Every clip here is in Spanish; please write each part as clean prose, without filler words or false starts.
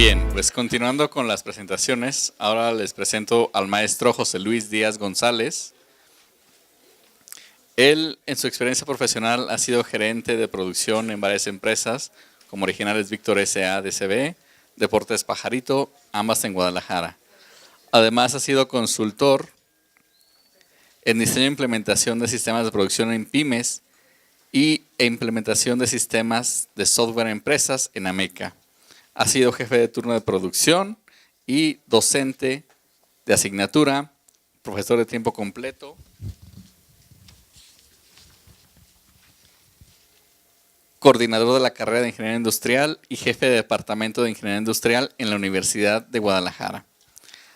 Bien, pues continuando con las presentaciones, ahora les presento al maestro José Luis Díaz González. Él, en su experiencia profesional, ha sido gerente de producción en varias empresas, como Originales Víctor S.A. DCB, Deportes Pajarito, ambas en Guadalajara. Además, ha sido consultor en diseño e implementación de sistemas de producción en pymes e implementación de sistemas de software en empresas en Ameca. Ha sido jefe de turno de producción y docente de asignatura, profesor de tiempo completo, coordinador de la carrera de Ingeniería Industrial y jefe de departamento de Ingeniería Industrial en la Universidad de Guadalajara.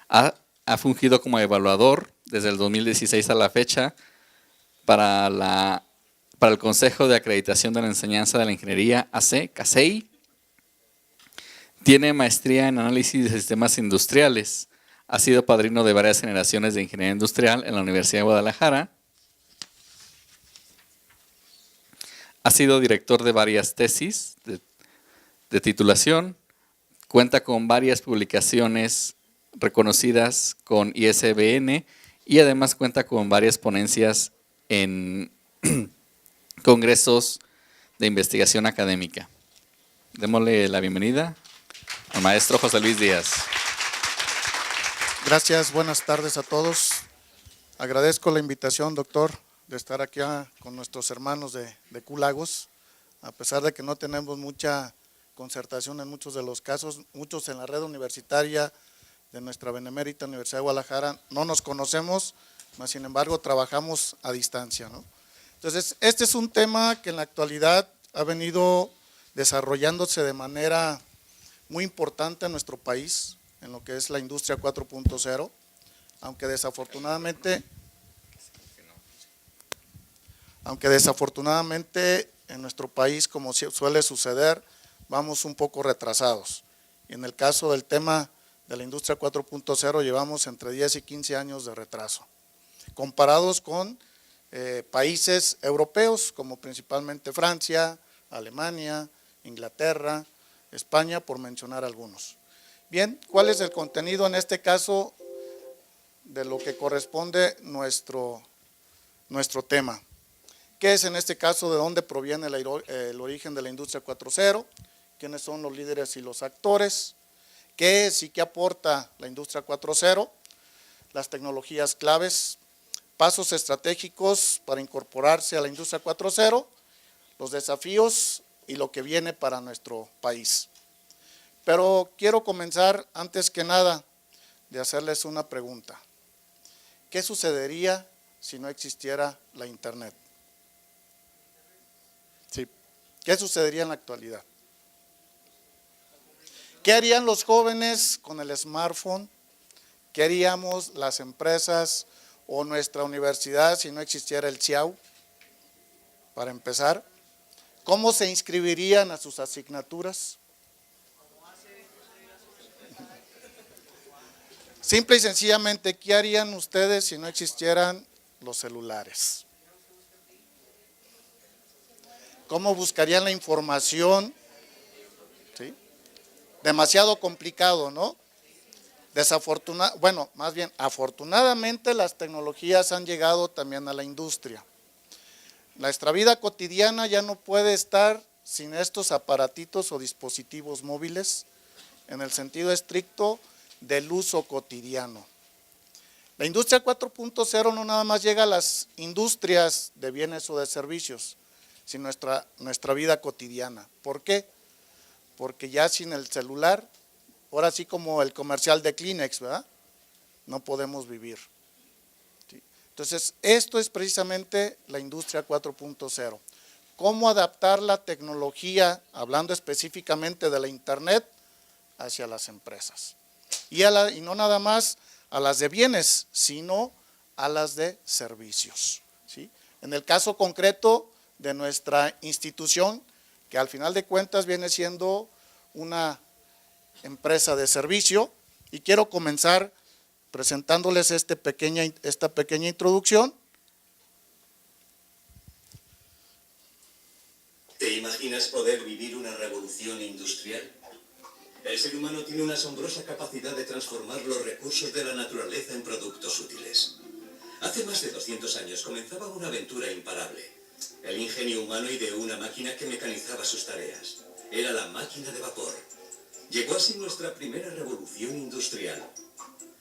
Ha fungido como evaluador desde el 2016 a la fecha para el Consejo de Acreditación de la Enseñanza de la Ingeniería AC, CASEI. Tiene maestría en análisis de sistemas industriales. Ha sido padrino de varias generaciones de ingeniería industrial en la Universidad de Guadalajara. Ha sido director de varias tesis de titulación. Cuenta con varias publicaciones reconocidas con ISBN y además cuenta con varias ponencias en congresos de investigación académica. Démosle la bienvenida al maestro José Luis Díaz. Gracias, buenas tardes a todos. Agradezco la invitación, doctor, de estar aquí con nuestros hermanos de Q-Lagos. A pesar de que no tenemos mucha concertación en muchos de los casos, muchos en la red universitaria de nuestra benemérita Universidad de Guadalajara no nos conocemos, mas sin embargo trabajamos a distancia, ¿no? Entonces, este es un tema que en la actualidad ha venido desarrollándose de manera muy importante en nuestro país, en lo que es la industria 4.0, aunque desafortunadamente en nuestro país, como suele suceder, vamos un poco retrasados. Y en el caso del tema de la industria 4.0 llevamos entre 10 y 15 años de retraso, comparados con países europeos como principalmente Francia, Alemania, Inglaterra, España, por mencionar algunos. Bien, ¿cuál es el contenido en este caso de lo que corresponde nuestro tema? ¿Qué es en este caso, de dónde proviene el origen de la industria 4.0? ¿Quiénes son los líderes y los actores? ¿Qué es y qué aporta la industria 4.0? Las tecnologías claves, pasos estratégicos para incorporarse a la industria 4.0, los desafíos y lo que viene para nuestro país. Pero quiero comenzar, antes que nada, de hacerles una pregunta. ¿Qué sucedería si no existiera la internet? Sí. ¿Qué sucedería en la actualidad? ¿Qué harían los jóvenes con el smartphone? ¿Qué haríamos las empresas o nuestra universidad si no existiera el CIAU? Para empezar, ¿cómo se inscribirían a sus asignaturas? Simple y sencillamente, ¿qué harían ustedes si no existieran los celulares? ¿Cómo buscarían la información? ¿Sí? Demasiado complicado, ¿no? Afortunadamente las tecnologías han llegado también a la industria. Nuestra vida cotidiana ya no puede estar sin estos aparatitos o dispositivos móviles en el sentido estricto del uso cotidiano. La industria 4.0 no nada más llega a las industrias de bienes o de servicios, sino nuestra vida cotidiana. ¿Por qué? Porque ya sin el celular, ahora sí como el comercial de Kleenex, ¿verdad? No podemos vivir. ¿Sí? Entonces, esto es precisamente la industria 4.0. ¿Cómo adaptar la tecnología, hablando específicamente de la internet, hacia las empresas? Y no nada más a las de bienes, sino a las de servicios, ¿sí? En el caso concreto de nuestra institución, que al final de cuentas viene siendo una empresa de servicio, y quiero comenzar presentándoles esta pequeña introducción. ¿Te imaginas poder vivir una revolución industrial? El ser humano tiene una asombrosa capacidad de transformar los recursos de la naturaleza en productos útiles. Hace más de 200 años comenzaba una aventura imparable. El ingenio humano ideó una máquina que mecanizaba sus tareas. Era la máquina de vapor. Llegó así nuestra primera revolución industrial.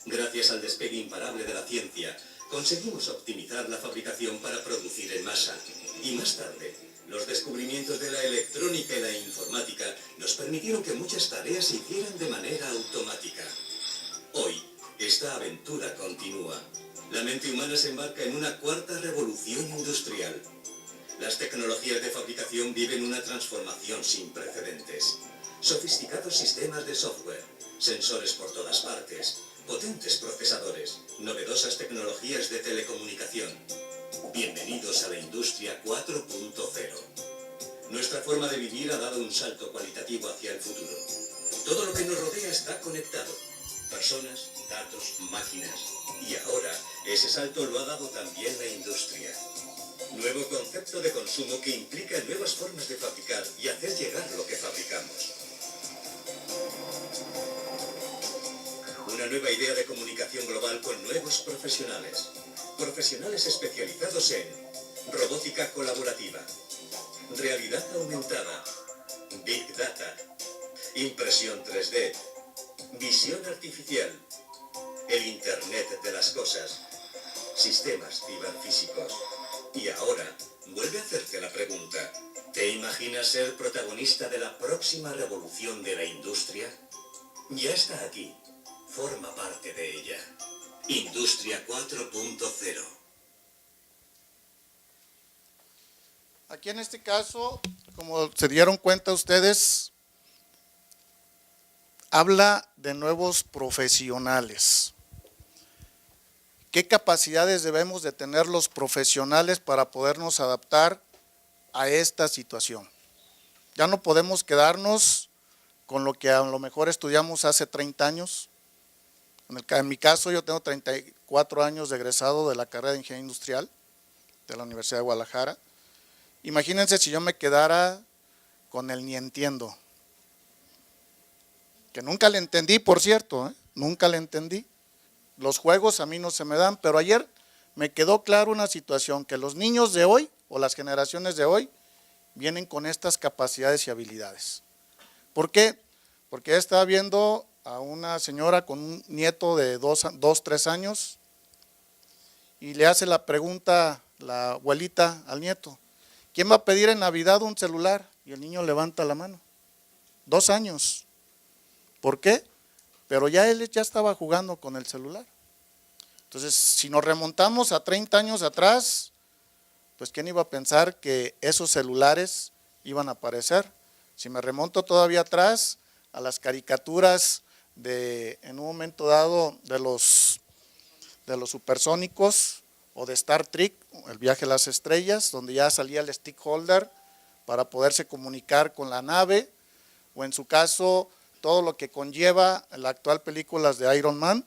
Gracias al despegue imparable de la ciencia, conseguimos optimizar la fabricación para producir en masa. Y más tarde, los descubrimientos de la electrónica y la informática nos permitieron que muchas tareas se hicieran de manera automática. Hoy, esta aventura continúa. La mente humana se embarca en una cuarta revolución industrial. Las tecnologías de fabricación viven una transformación sin precedentes. Sofisticados sistemas de software, sensores por todas partes, potentes procesadores, novedosas tecnologías de telecomunicación. Bienvenidos a la industria 4.0. Nuestra forma de vivir ha dado un salto cualitativo hacia el futuro. Todo lo que nos rodea está conectado. Personas, datos, máquinas. Y ahora, ese salto lo ha dado también la industria. Nuevo concepto de consumo que implica nuevas formas de fabricar y hacer llegar lo que fabricamos. Una nueva idea de comunicación global con nuevos profesionales. Profesionales especializados en robótica colaborativa, realidad aumentada, Big Data, impresión 3D, visión artificial, el Internet de las cosas, sistemas ciberfísicos. Y ahora, vuelve a hacerte la pregunta, ¿te imaginas ser protagonista de la próxima revolución de la industria? Ya está aquí, forma parte de ella. Industria 4.0. Aquí en este caso, como se dieron cuenta ustedes, habla de nuevos profesionales. ¿Qué capacidades debemos de tener los profesionales para podernos adaptar a esta situación? Ya no podemos quedarnos con lo que a lo mejor estudiamos hace 30 años. En mi caso, yo tengo 34 años de egresado de la carrera de Ingeniería Industrial de la Universidad de Guadalajara. Imagínense si yo me quedara con el ni entiendo, que nunca le entendí, por cierto, nunca le entendí. Los juegos a mí no se me dan, pero ayer me quedó claro una situación, que los niños de hoy o las generaciones de hoy vienen con estas capacidades y habilidades. ¿Por qué? Porque ya estaba viendo a una señora con un nieto de 3 años y le hace la pregunta la abuelita al nieto, ¿quién va a pedir en Navidad un celular? Y el niño levanta la mano, 2 años. ¿Por qué? Pero ya él ya estaba jugando con el celular. Entonces, si nos remontamos a 30 años atrás, pues ¿quién iba a pensar que esos celulares iban a aparecer? Si me remonto todavía atrás a las caricaturas en un momento dado de los supersónicos o de Star Trek, el viaje a las estrellas, donde ya salía el stick holder para poderse comunicar con la nave, o en su caso todo lo que conlleva la actual películas de Iron Man,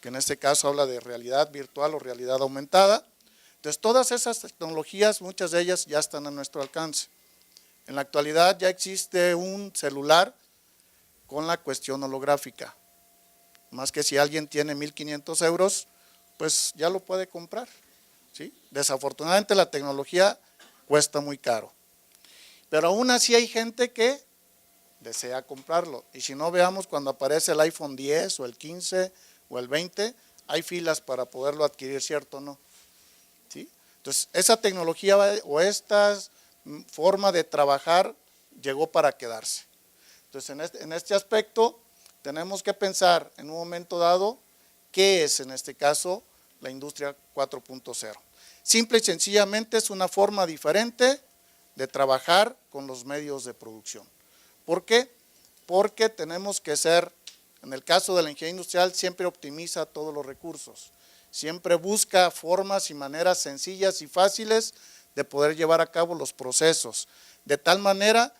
que en este caso habla de realidad virtual o realidad aumentada. Entonces todas esas tecnologías, muchas de ellas ya están a nuestro alcance. En la actualidad ya existe un celular con la cuestión holográfica, más que si alguien tiene 1,500 euros, pues ya lo puede comprar, ¿sí? Desafortunadamente la tecnología cuesta muy caro, pero aún así hay gente que desea comprarlo, y si no, veamos cuando aparece el iPhone 10 o el 15 o el 20, hay filas para poderlo adquirir, ¿cierto o no? ¿Sí? Entonces, esa tecnología o esta forma de trabajar llegó para quedarse. Entonces, en este aspecto, tenemos que pensar en un momento dado, ¿qué es en este caso la industria 4.0? Simple y sencillamente es una forma diferente de trabajar con los medios de producción. ¿Por qué? Porque tenemos que ser, en el caso de la ingeniería industrial, siempre optimiza todos los recursos, siempre busca formas y maneras sencillas y fáciles de poder llevar a cabo los procesos, de tal manera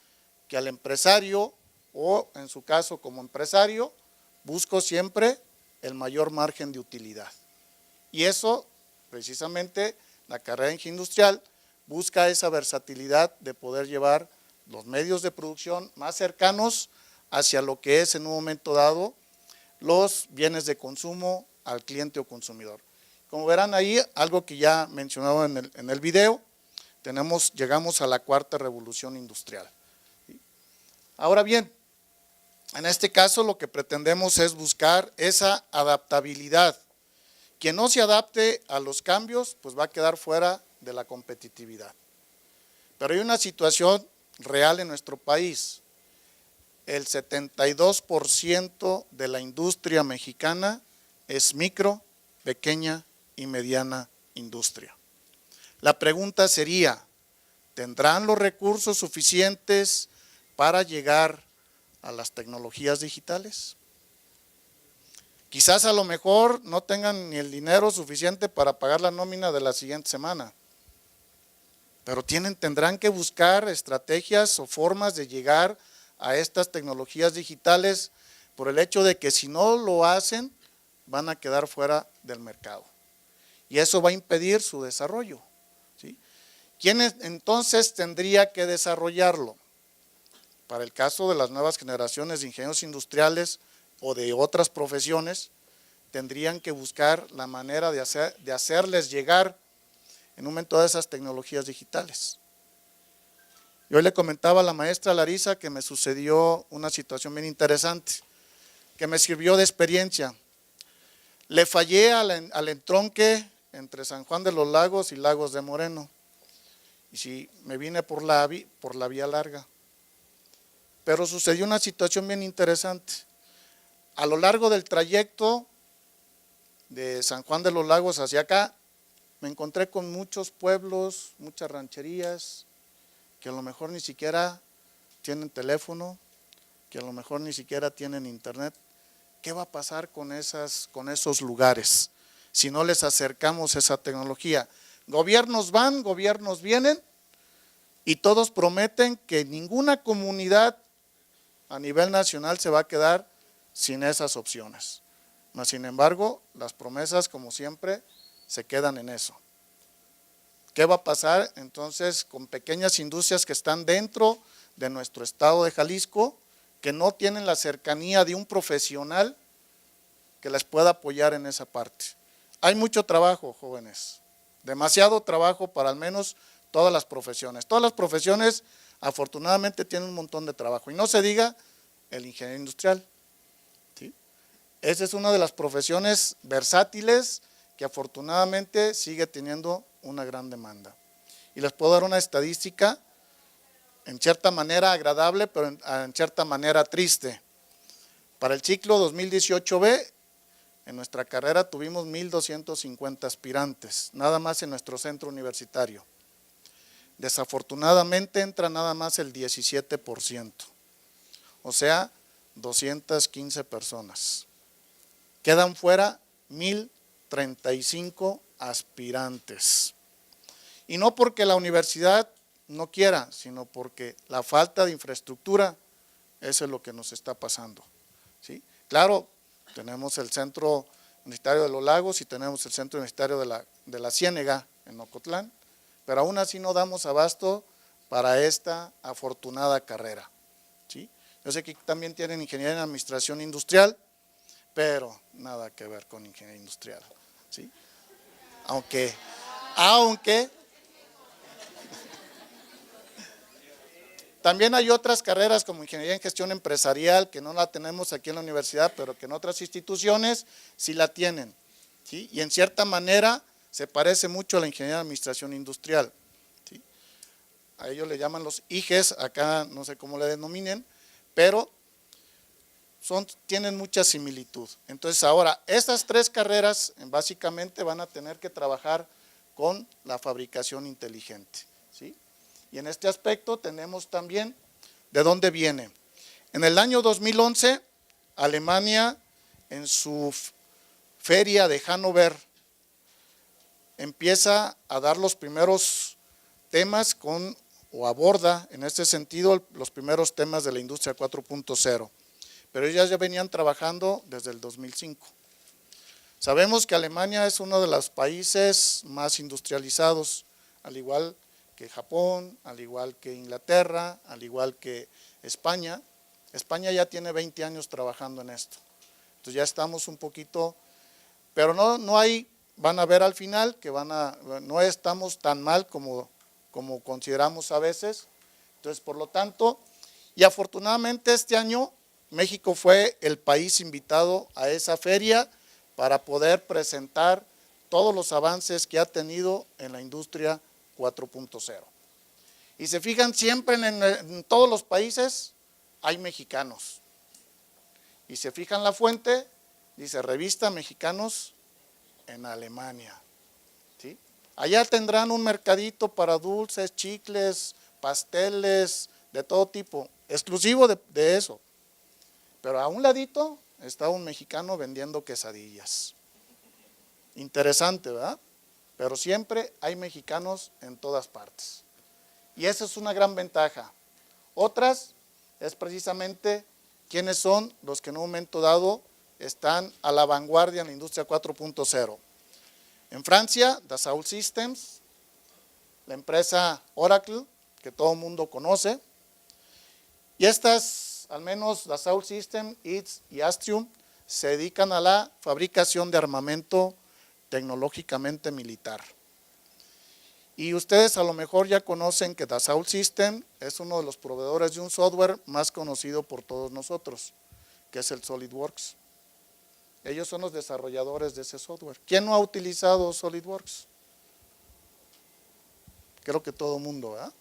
que al empresario, o en su caso como empresario, busco siempre el mayor margen de utilidad. Y eso, precisamente, la carrera de ingeniería industrial busca esa versatilidad de poder llevar los medios de producción más cercanos hacia lo que es en un momento dado los bienes de consumo al cliente o consumidor. Como verán ahí, algo que ya mencionaba en el video, llegamos a la cuarta revolución industrial. Ahora bien, en este caso lo que pretendemos es buscar esa adaptabilidad. Quien no se adapte a los cambios, pues va a quedar fuera de la competitividad. Pero hay una situación real en nuestro país. El 72% de la industria mexicana es micro, pequeña y mediana industria. La pregunta sería, ¿tendrán los recursos suficientes para llegar a las tecnologías digitales? Quizás a lo mejor no tengan ni el dinero suficiente para pagar la nómina de la siguiente semana, pero tendrán que buscar estrategias o formas de llegar a estas tecnologías digitales por el hecho de que si no lo hacen, van a quedar fuera del mercado. Y eso va a impedir su desarrollo, ¿sí? ¿Quién entonces tendría que desarrollarlo? Para el caso de las nuevas generaciones de ingenieros industriales o de otras profesiones, tendrían que buscar la manera de hacerles llegar en un momento de esas tecnologías digitales. Yo le comentaba a la maestra Larisa que me sucedió una situación bien interesante, que me sirvió de experiencia. Le fallé al entronque entre San Juan de los Lagos y Lagos de Moreno. Y sí, me vine por la vía larga. Pero sucedió una situación bien interesante. A lo largo del trayecto de San Juan de los Lagos hacia acá, me encontré con muchos pueblos, muchas rancherías, que a lo mejor ni siquiera tienen teléfono, que a lo mejor ni siquiera tienen internet. ¿Qué va a pasar con esos lugares si no les acercamos esa tecnología? Gobiernos van, gobiernos vienen y todos prometen que ninguna comunidad a nivel nacional se va a quedar sin esas opciones. Mas, sin embargo, las promesas, como siempre, se quedan en eso. ¿Qué va a pasar entonces con pequeñas industrias que están dentro de nuestro estado de Jalisco, que no tienen la cercanía de un profesional que les pueda apoyar en esa parte? Hay mucho trabajo, jóvenes, demasiado trabajo para al menos todas las profesiones. Todas las profesiones afortunadamente tienen un montón de trabajo y no se diga el ingeniero industrial, ¿sí? Esa es una de las profesiones versátiles que afortunadamente sigue teniendo una gran demanda. Y les puedo dar una estadística en cierta manera agradable, pero en cierta manera triste. Para el ciclo 2018B, en nuestra carrera tuvimos 1,250 aspirantes, nada más en nuestro centro universitario. Desafortunadamente entra nada más el 17%, o sea, 215 personas. Quedan fuera 1,035 aspirantes. Y no porque la universidad no quiera, sino porque la falta de infraestructura, eso es lo que nos está pasando, ¿sí? Claro, tenemos el Centro Universitario de los Lagos y tenemos el Centro Universitario de la Ciénega en Ocotlán, pero aún así no damos abasto para esta afortunada carrera, ¿sí? Yo sé que también tienen ingeniería en administración industrial, pero nada que ver con ingeniería industrial, ¿sí? Aunque también hay otras carreras como ingeniería en gestión empresarial que no la tenemos aquí en la universidad, pero que en otras instituciones sí la tienen, ¿sí? Y en cierta manera se parece mucho a la ingeniería en administración industrial, ¿sí? A ellos le llaman los IGES, acá no sé cómo le denominen, pero tienen mucha similitud. Entonces ahora, estas tres carreras básicamente van a tener que trabajar con la fabricación inteligente, ¿sí? Y en este aspecto tenemos también de dónde viene. En el año 2011, Alemania en su feria de Hannover empieza a dar los primeros temas o aborda en este sentido los primeros temas de la industria 4.0. Pero ellos ya venían trabajando desde el 2005. Sabemos que Alemania es uno de los países más industrializados, al igual que Japón, al igual que Inglaterra, al igual que España, España ya tiene 20 años trabajando en esto. Entonces ya estamos un poquito, pero no hay, van a ver al final que no estamos tan mal como consideramos a veces. Entonces, por lo tanto, y afortunadamente este año México fue el país invitado a esa feria para poder presentar todos los avances que ha tenido en la industria 4.0. Y se fijan, siempre en todos los países hay mexicanos. Y se fijan la fuente, dice Revista Mexicanos en Alemania. ¿Sí? Allá tendrán un mercadito para dulces, chicles, pasteles, de todo tipo, exclusivo de eso. Pero a un ladito está un mexicano vendiendo quesadillas. Interesante, ¿verdad? Pero siempre hay mexicanos en todas partes. Y esa es una gran ventaja. Otras es precisamente quiénes son los que en un momento dado están a la vanguardia en la industria 4.0. En Francia, Dassault Systems, la empresa Oracle, que todo el mundo conoce. Y estas, al menos Dassault Systems, ITS y Astrium, se dedican a la fabricación de armamento tecnológicamente militar. Y ustedes a lo mejor ya conocen que Dassault Systèmes es uno de los proveedores de un software más conocido por todos nosotros, que es el SolidWorks. Ellos son los desarrolladores de ese software. ¿Quién no ha utilizado SolidWorks? Creo que todo el mundo, ¿verdad?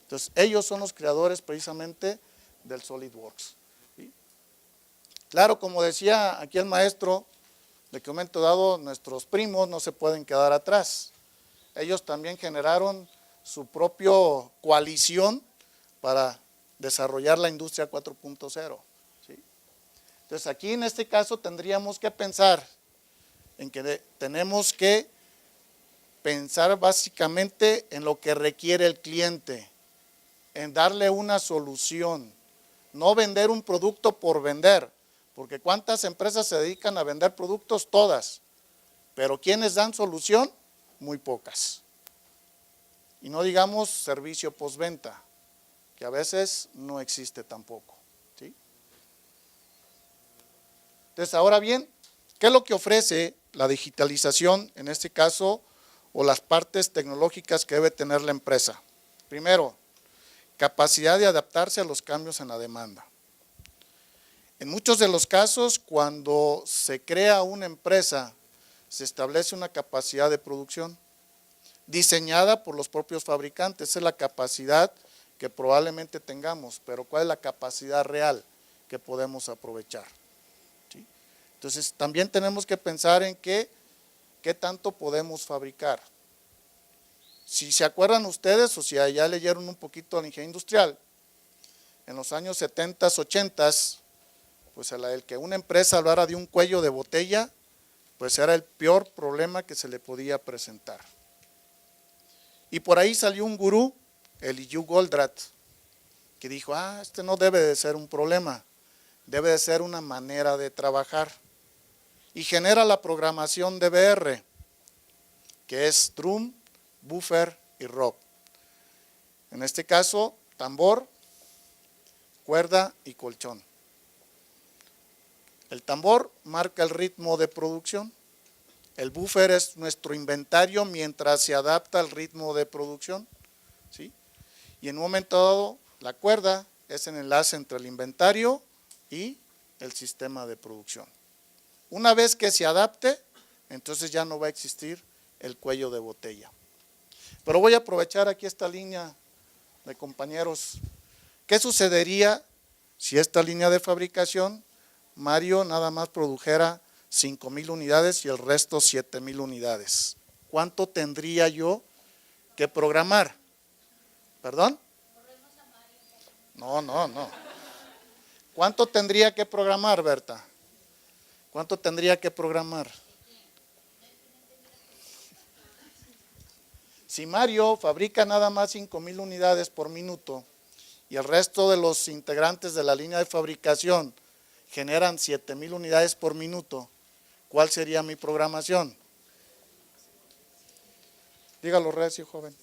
Entonces, ellos son los creadores precisamente del SolidWorks. ¿Sí? Claro, como decía aquí el maestro, de que en un momento dado nuestros primos no se pueden quedar atrás. Ellos también generaron su propia coalición para desarrollar la industria 4.0. ¿Sí? Entonces aquí en este caso tendríamos que pensar en que tenemos que pensar básicamente en lo que requiere el cliente, en darle una solución, no vender un producto por vender, porque ¿cuántas empresas se dedican a vender productos? Todas, pero ¿quiénes dan solución? Muy pocas. Y no digamos servicio postventa, que a veces no existe tampoco. ¿Sí? Entonces, ahora bien, ¿qué es lo que ofrece la digitalización, en este caso, o las partes tecnológicas que debe tener la empresa? Primero, capacidad de adaptarse a los cambios en la demanda. En muchos de los casos, cuando se crea una empresa, se establece una capacidad de producción diseñada por los propios fabricantes. Esa es la capacidad que probablemente tengamos, pero ¿cuál es la capacidad real que podemos aprovechar? ¿Sí? Entonces, también tenemos que pensar en qué tanto podemos fabricar. Si se acuerdan ustedes, o si ya leyeron un poquito de la ingeniería industrial, en los años 70, 80, pues el que una empresa hablara de un cuello de botella, pues era el peor problema que se le podía presentar. Y por ahí salió un gurú, Eliyahu Goldratt, que dijo, este no debe de ser un problema, debe de ser una manera de trabajar. Y genera la programación de BR, que es drum, buffer y rope. En este caso, tambor, cuerda y colchón. El tambor marca el ritmo de producción. El buffer es nuestro inventario mientras se adapta al ritmo de producción. ¿Sí? Y en un momento dado, la cuerda es el enlace entre el inventario y el sistema de producción. Una vez que se adapte, entonces ya no va a existir el cuello de botella. Pero voy a aprovechar aquí esta línea de compañeros. ¿Qué sucedería si esta línea de fabricación, Mario nada más produjera 5,000 unidades y el resto 7,000 unidades? ¿Cuánto tendría yo que programar? ¿Perdón? No. ¿Cuánto tendría que programar, Berta? ¿Cuánto tendría que programar? Si Mario fabrica nada más 5,000 unidades por minuto y el resto de los integrantes de la línea de fabricación generan 7,000 unidades por minuto, ¿cuál sería mi programación? Dígalo recio, joven.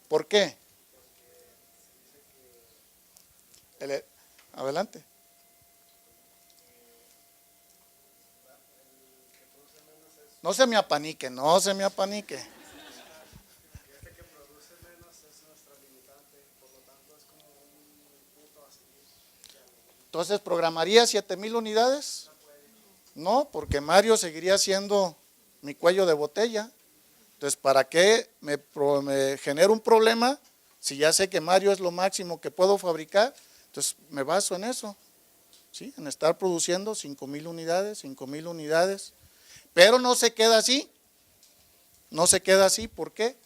¿Por qué? Adelante. No se me apanique, no se me apanique. Entonces, ¿programaría 7,000 unidades? No, porque Mario seguiría siendo mi cuello de botella. Entonces, ¿para qué me genero un problema si ya sé que Mario es lo máximo que puedo fabricar? Entonces, me baso en eso, ¿sí? En estar produciendo 5,000 unidades, 5,000 unidades. Pero no se queda así. No se queda así, ¿por qué?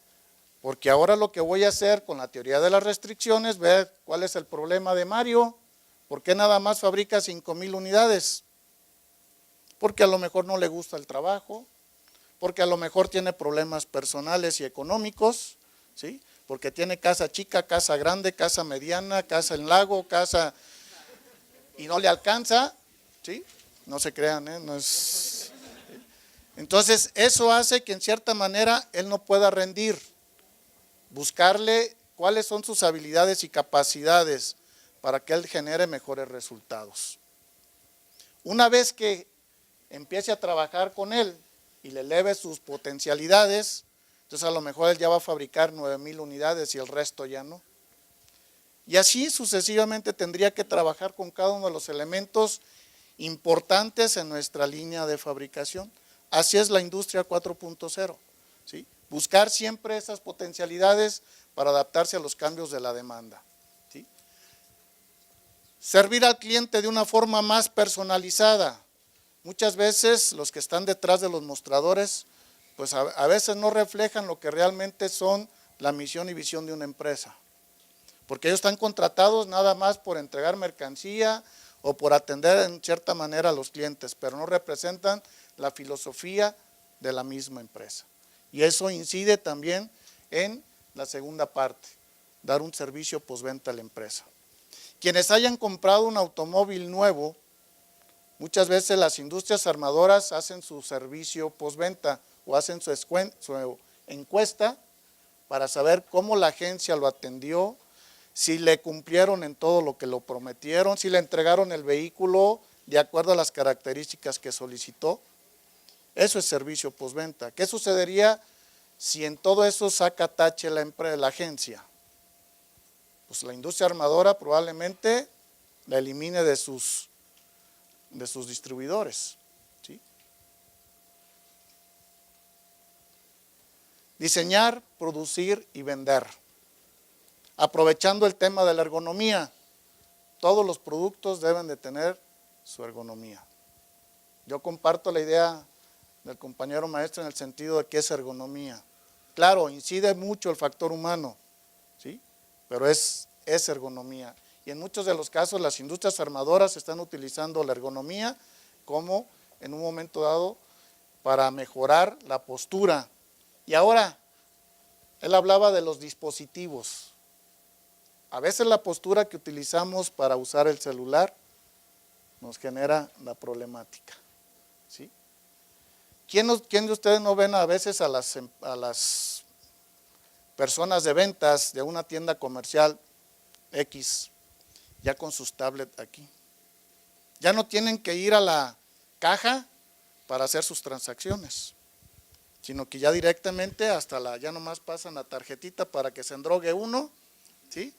Porque ahora lo que voy a hacer con la teoría de las restricciones, ver cuál es el problema de Mario. ¿Por qué nada más fabrica 5,000 unidades? Porque a lo mejor no le gusta el trabajo, porque a lo mejor tiene problemas personales y económicos, ¿sí? Porque tiene casa chica, casa grande, casa mediana, casa en lago, casa y no le alcanza, ¿sí? No se crean, no es. Entonces, eso hace que en cierta manera él no pueda rendir. Buscarle cuáles son sus habilidades y capacidades para que él genere mejores resultados. Una vez que empiece a trabajar con él y le eleve sus potencialidades, entonces a lo mejor él ya va a fabricar 9,000 unidades y el resto ya no. Y así sucesivamente tendría que trabajar con cada uno de los elementos importantes en nuestra línea de fabricación. Así es la industria 4.0, ¿sí? Buscar siempre esas potencialidades para adaptarse a los cambios de la demanda, ¿sí? Servir al cliente de una forma más personalizada. Muchas veces los que están detrás de los mostradores, pues a veces no reflejan lo que realmente son la misión y visión de una empresa. Porque ellos están contratados nada más por entregar mercancía o por atender en cierta manera a los clientes, pero no representan la filosofía de la misma empresa. Y eso incide también en la segunda parte, dar un servicio postventa a la empresa. Quienes hayan comprado un automóvil nuevo, muchas veces las industrias armadoras hacen su servicio postventa o hacen su encuesta para saber cómo la agencia lo atendió, si le cumplieron en todo lo que lo prometieron, si le entregaron el vehículo de acuerdo a las características que solicitó. Eso es servicio postventa. ¿Qué sucedería si en todo eso saca tache la agencia? Pues la industria armadora probablemente la elimine de sus distribuidores, ¿sí? Diseñar, producir y vender. Aprovechando el tema de la ergonomía, todos los productos deben de tener su ergonomía. Yo comparto la idea del compañero maestro en el sentido de que es ergonomía. Claro, incide mucho el factor humano, ¿sí? Pero es ergonomía. Y en muchos de los casos las industrias armadoras están utilizando la ergonomía como en un momento dado para mejorar la postura. Y ahora, él hablaba de los dispositivos. A veces la postura que utilizamos para usar el celular nos genera la problemática, ¿sí? ¿Quién de ustedes no ven a veces a las personas de ventas de una tienda comercial X ya con sus tablets aquí? Ya no tienen que ir a la caja para hacer sus transacciones, sino que ya directamente ya nomás pasan la tarjetita para que se endrogue uno, ¿sí?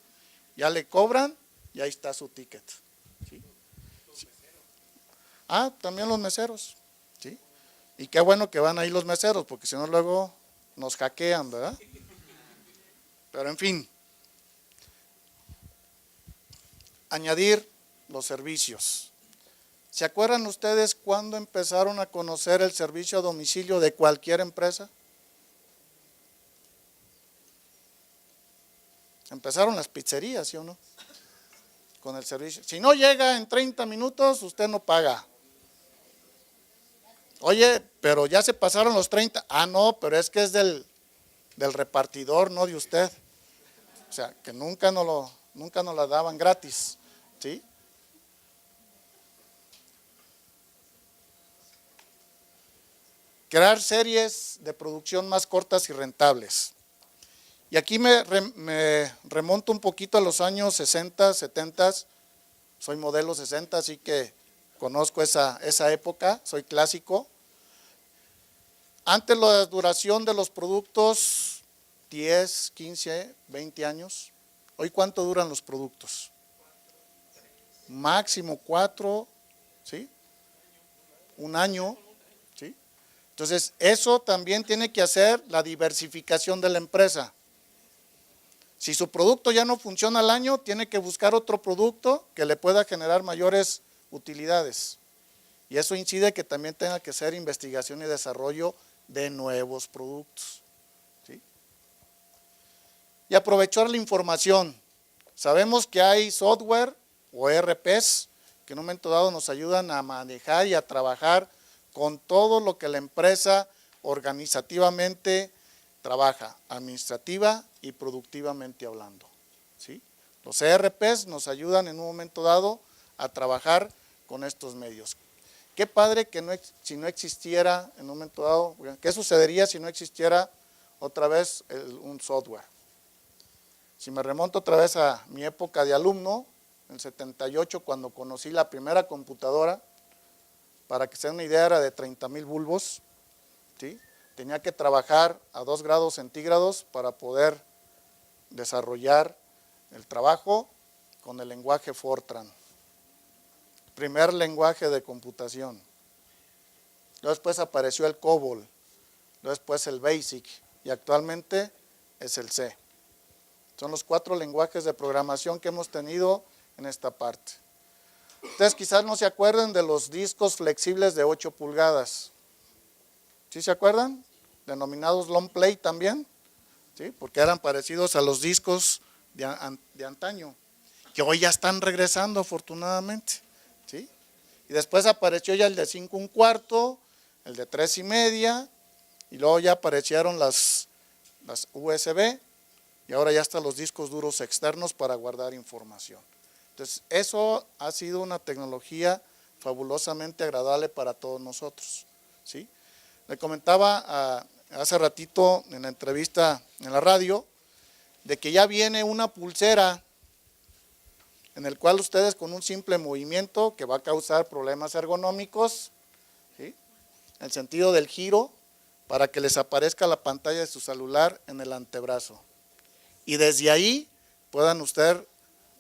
Ya le cobran y ahí está su ticket, ¿sí? También los meseros, ¿sí? Y qué bueno que van ahí los meseros, porque si no luego nos hackean, ¿verdad? Pero en fin, añadir los servicios. ¿Se acuerdan ustedes cuándo empezaron a conocer el servicio a domicilio de cualquier empresa? Empezaron las pizzerías, ¿sí o no? Con el servicio. Si no llega en 30 minutos, usted no paga. Oye, pero ya se pasaron los 30. No, pero es que es del repartidor, no de usted. O sea, que nunca nos la daban gratis, ¿sí? Crear series de producción más cortas y rentables. Y aquí me remonto un poquito a los años 60, 70, soy modelo 60, así que conozco esa época, soy clásico. Antes la duración de los productos, 10, 15, 20 años. Hoy, ¿cuánto duran los productos? Máximo 4, ¿sí? Un año, ¿sí? Entonces, eso también tiene que hacer la diversificación de la empresa. Si su producto ya no funciona al año, tiene que buscar otro producto que le pueda generar mayores utilidades. Y eso incide que también tenga que hacer investigación y desarrollo de nuevos productos, ¿sí? Y aprovechar la información. Sabemos que hay software o ERPs que en un momento dado nos ayudan a manejar y a trabajar con todo lo que la empresa organizativamente trabaja, administrativa y productivamente hablando, ¿sí? Los ERPs nos ayudan en un momento dado a trabajar con estos medios. Qué padre que si no existiera en un momento dado, ¿qué sucedería si no existiera otra vez un software? Si me remonto otra vez a mi época de alumno, en el 78, cuando conocí la primera computadora, para que se den una idea, era de 30,000 bulbos, ¿sí? Tenía que trabajar a 2 grados centígrados para poder desarrollar el trabajo con el lenguaje Fortran. Primer lenguaje de computación. Después apareció el COBOL, después el BASIC y actualmente es el C. Son los 4 lenguajes de programación que hemos tenido en esta parte. Ustedes quizás no se acuerden de los discos flexibles de 8 pulgadas. ¿Sí se acuerdan? Denominados long play también, ¿sí? Porque eran parecidos a los discos de antaño, que hoy ya están regresando afortunadamente, ¿sí? Y después apareció ya el de 5 1/4, el de 3 1/2, y luego ya aparecieron las USB, y ahora ya están los discos duros externos para guardar información. Entonces, eso ha sido una tecnología fabulosamente agradable para todos nosotros, ¿sí? Le comentaba hace ratito en la entrevista en la radio, de que ya viene una pulsera en el cual ustedes con un simple movimiento que va a causar problemas ergonómicos, ¿sí? En el sentido del giro, para que les aparezca la pantalla de su celular en el antebrazo. Y desde ahí puedan ustedes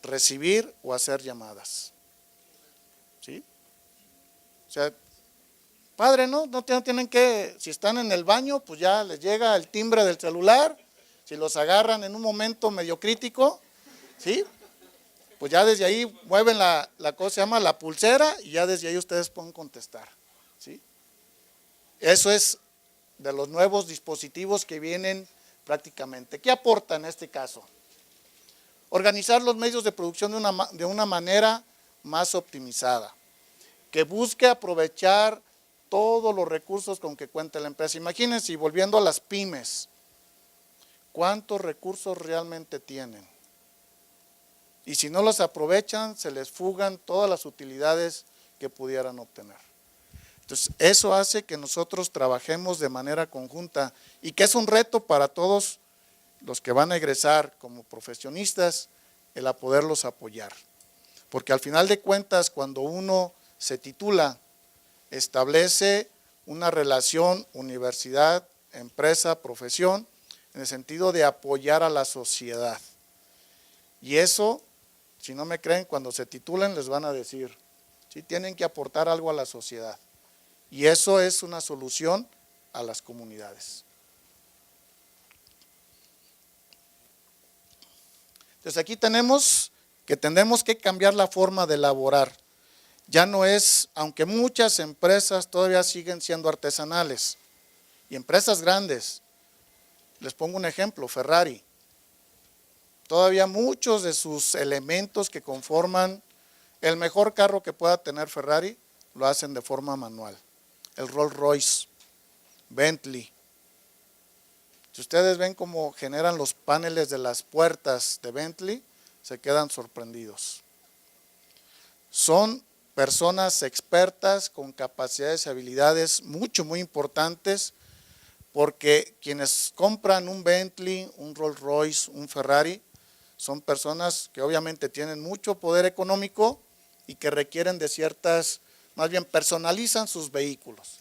recibir o hacer llamadas, ¿sí? O sea, padre, ¿no? No tienen que, si están en el baño, pues ya les llega el timbre del celular. Si los agarran en un momento medio crítico, ¿sí? Pues ya desde ahí mueven la cosa, se llama la pulsera, y ya desde ahí ustedes pueden contestar, ¿sí? Eso es de los nuevos dispositivos que vienen prácticamente. ¿Qué aporta en este caso? Organizar los medios de producción de una manera más optimizada, que busque aprovechar todos los recursos con que cuenta la empresa. Imagínense, y volviendo a las pymes, ¿cuántos recursos realmente tienen? Y si no los aprovechan, se les fugan todas las utilidades que pudieran obtener. Entonces, eso hace que nosotros trabajemos de manera conjunta y que es un reto para todos los que van a egresar como profesionistas, el a poderlos apoyar. Porque al final de cuentas, cuando uno se titula, establece una relación universidad, empresa, profesión, en el sentido de apoyar a la sociedad. Y eso, si no me creen, cuando se titulen les van a decir, ¿sí? Tienen que aportar algo a la sociedad. Y eso es una solución a las comunidades. Entonces aquí tenemos que tenemos que cambiar la forma de elaborar. Ya no es, aunque muchas empresas todavía siguen siendo artesanales, y empresas grandes, les pongo un ejemplo, Ferrari. Todavía muchos de sus elementos que conforman el mejor carro que pueda tener Ferrari, lo hacen de forma manual. El Rolls Royce, Bentley. Si ustedes ven cómo generan los paneles de las puertas de Bentley, se quedan sorprendidos. Son personas expertas con capacidades y habilidades muy importantes, porque quienes compran un Bentley, un Rolls Royce, un Ferrari, son personas que obviamente tienen mucho poder económico y que requieren de ciertas, más bien personalizan sus vehículos.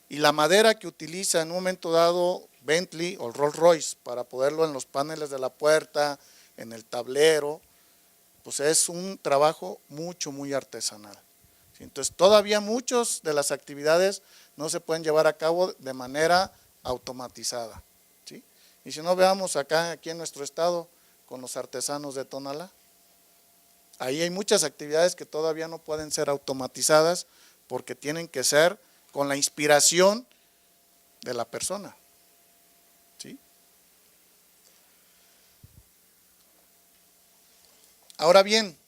Y la madera que utiliza en un momento dado Bentley o Rolls Royce para poderlo en los paneles de la puerta, en el tablero, pues es un trabajo muy artesanal. Entonces todavía muchas de las actividades no se pueden llevar a cabo de manera automatizada. ¿Sí? Y si no, veamos aquí en nuestro estado con los artesanos de Tonalá. Ahí hay muchas actividades que todavía no pueden ser automatizadas porque tienen que ser con la inspiración de la persona. ¿Sí? Ahora bien,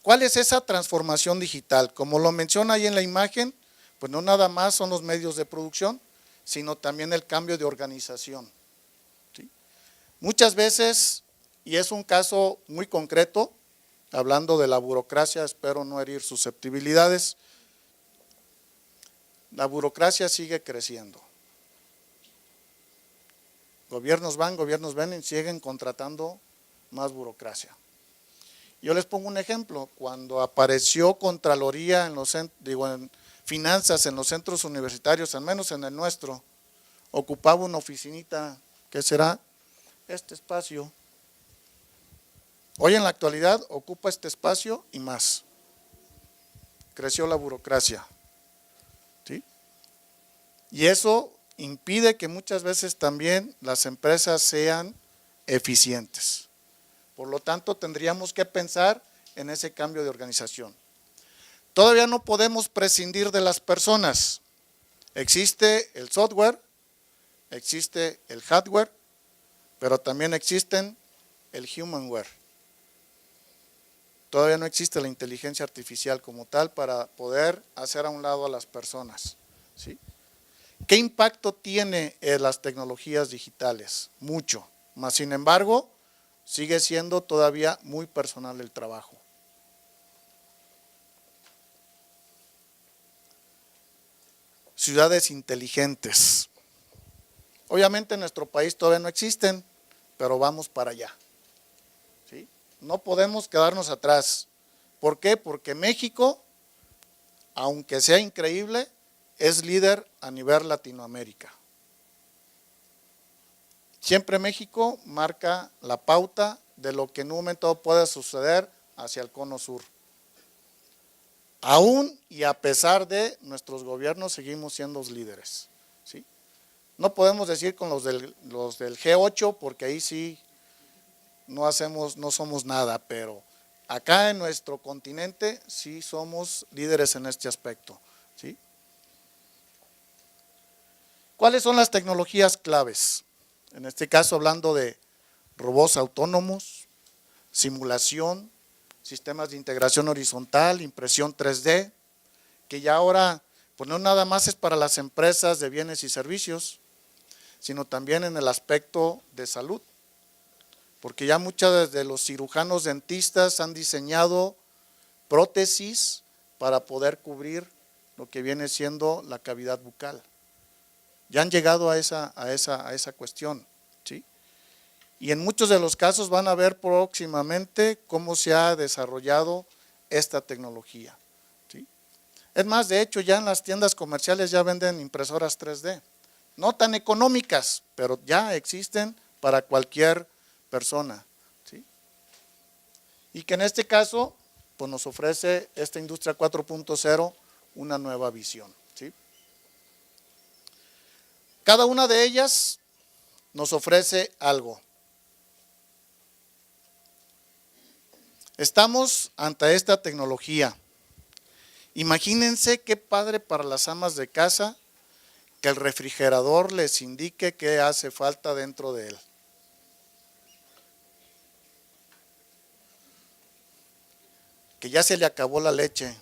¿cuál es esa transformación digital? Como lo menciona ahí en la imagen, pues no nada más son los medios de producción, sino también el cambio de organización. ¿Sí? Muchas veces, y es un caso muy concreto, hablando de la burocracia, espero no herir susceptibilidades, la burocracia sigue creciendo. Gobiernos van, gobiernos ven y siguen contratando más burocracia. Yo les pongo un ejemplo, cuando apareció Contraloría en finanzas en los centros universitarios, al menos en el nuestro, ocupaba una oficinita, ¿qué será? Este espacio. Hoy en la actualidad ocupa este espacio y más. Creció la burocracia. ¿Sí? Y eso impide que muchas veces también las empresas sean eficientes. Por lo tanto, tendríamos que pensar en ese cambio de organización. Todavía no podemos prescindir de las personas. Existe el software, existe el hardware, pero también existen el humanware. Todavía no existe la inteligencia artificial como tal para poder hacer a un lado a las personas. ¿Sí? ¿Qué impacto tiene las tecnologías digitales? Mucho, más sin embargo, sigue siendo todavía muy personal el trabajo. Ciudades inteligentes. Obviamente en nuestro país todavía no existen, pero vamos para allá. ¿Sí? No podemos quedarnos atrás. ¿Por qué? Porque México, aunque sea increíble, es líder a nivel Latinoamérica. Siempre México marca la pauta de lo que en un momento puede suceder hacia el cono sur. Aún y a pesar de nuestros gobiernos seguimos siendo los líderes. ¿Sí? No podemos decir con los del G8 porque ahí sí no somos nada, pero acá en nuestro continente sí somos líderes en este aspecto. ¿Sí? ¿Cuáles son las tecnologías claves? En este caso hablando de robots autónomos, simulación, sistemas de integración horizontal, impresión 3D, que ya ahora pues no nada más es para las empresas de bienes y servicios, sino también en el aspecto de salud, porque ya muchos de los cirujanos dentistas han diseñado prótesis para poder cubrir lo que viene siendo la cavidad bucal. Ya han llegado a esa cuestión, ¿sí? Y en muchos de los casos van a ver próximamente cómo se ha desarrollado esta tecnología, ¿sí? Es más, de hecho ya en las tiendas comerciales ya venden impresoras 3D, no tan económicas, pero ya existen para cualquier persona, ¿sí? Y que en este caso pues nos ofrece esta industria 4.0 una nueva visión, ¿sí? Cada una de ellas nos ofrece algo. Estamos ante esta tecnología. Imagínense qué padre para las amas de casa que el refrigerador les indique qué hace falta dentro de él. Que ya se le acabó la leche,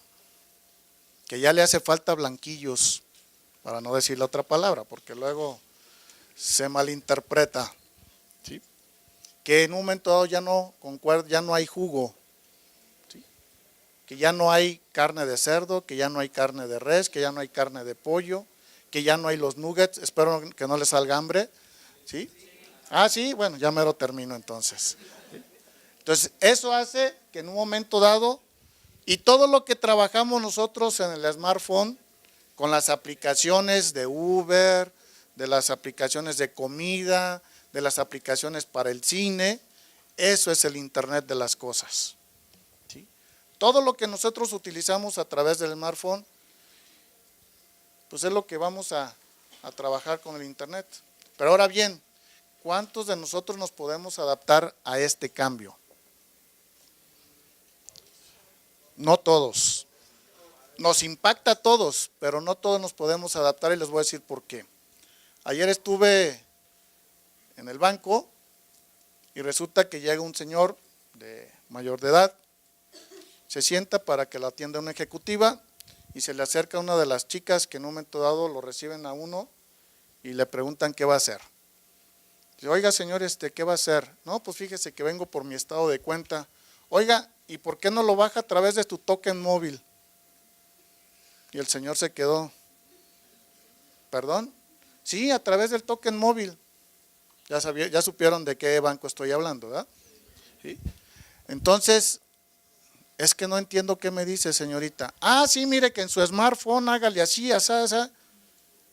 que ya le hace falta blanquillos, para no decir la otra palabra, porque luego se malinterpreta, ¿sí? Que en un momento dado ya no hay jugo, ¿sí? Que ya no hay carne de cerdo, que ya no hay carne de res, que ya no hay carne de pollo, que ya no hay los nuggets, espero que no les salga hambre, ¿sí? Ah, sí, bueno, ya mero termino entonces. Entonces, eso hace que en un momento dado, y todo lo que trabajamos nosotros en el smartphone, con las aplicaciones de Uber, de las aplicaciones de comida, de las aplicaciones para el cine. Eso es el Internet de las cosas. ¿Sí? Todo lo que nosotros utilizamos a través del smartphone, pues es lo que vamos a trabajar con el Internet. Pero ahora bien, ¿cuántos de nosotros nos podemos adaptar a este cambio? No todos. Nos impacta a todos, pero no todos nos podemos adaptar y les voy a decir por qué. Ayer estuve en el banco y resulta que llega un señor de mayor de edad, se sienta para que lo atienda una ejecutiva y se le acerca una de las chicas que en un momento dado lo reciben a uno y le preguntan qué va a hacer. Dice, oiga señor, ¿qué va a hacer? No, pues fíjese que vengo por mi estado de cuenta. Oiga, ¿y por qué no lo baja a través de tu token móvil? Y el señor se quedó, ¿perdón? Sí, a través del token móvil. Ya supieron de qué banco estoy hablando, ¿verdad? ¿Sí? Entonces, es que no entiendo qué me dice, señorita. Ah, sí, mire que en su smartphone hágale así, así, así.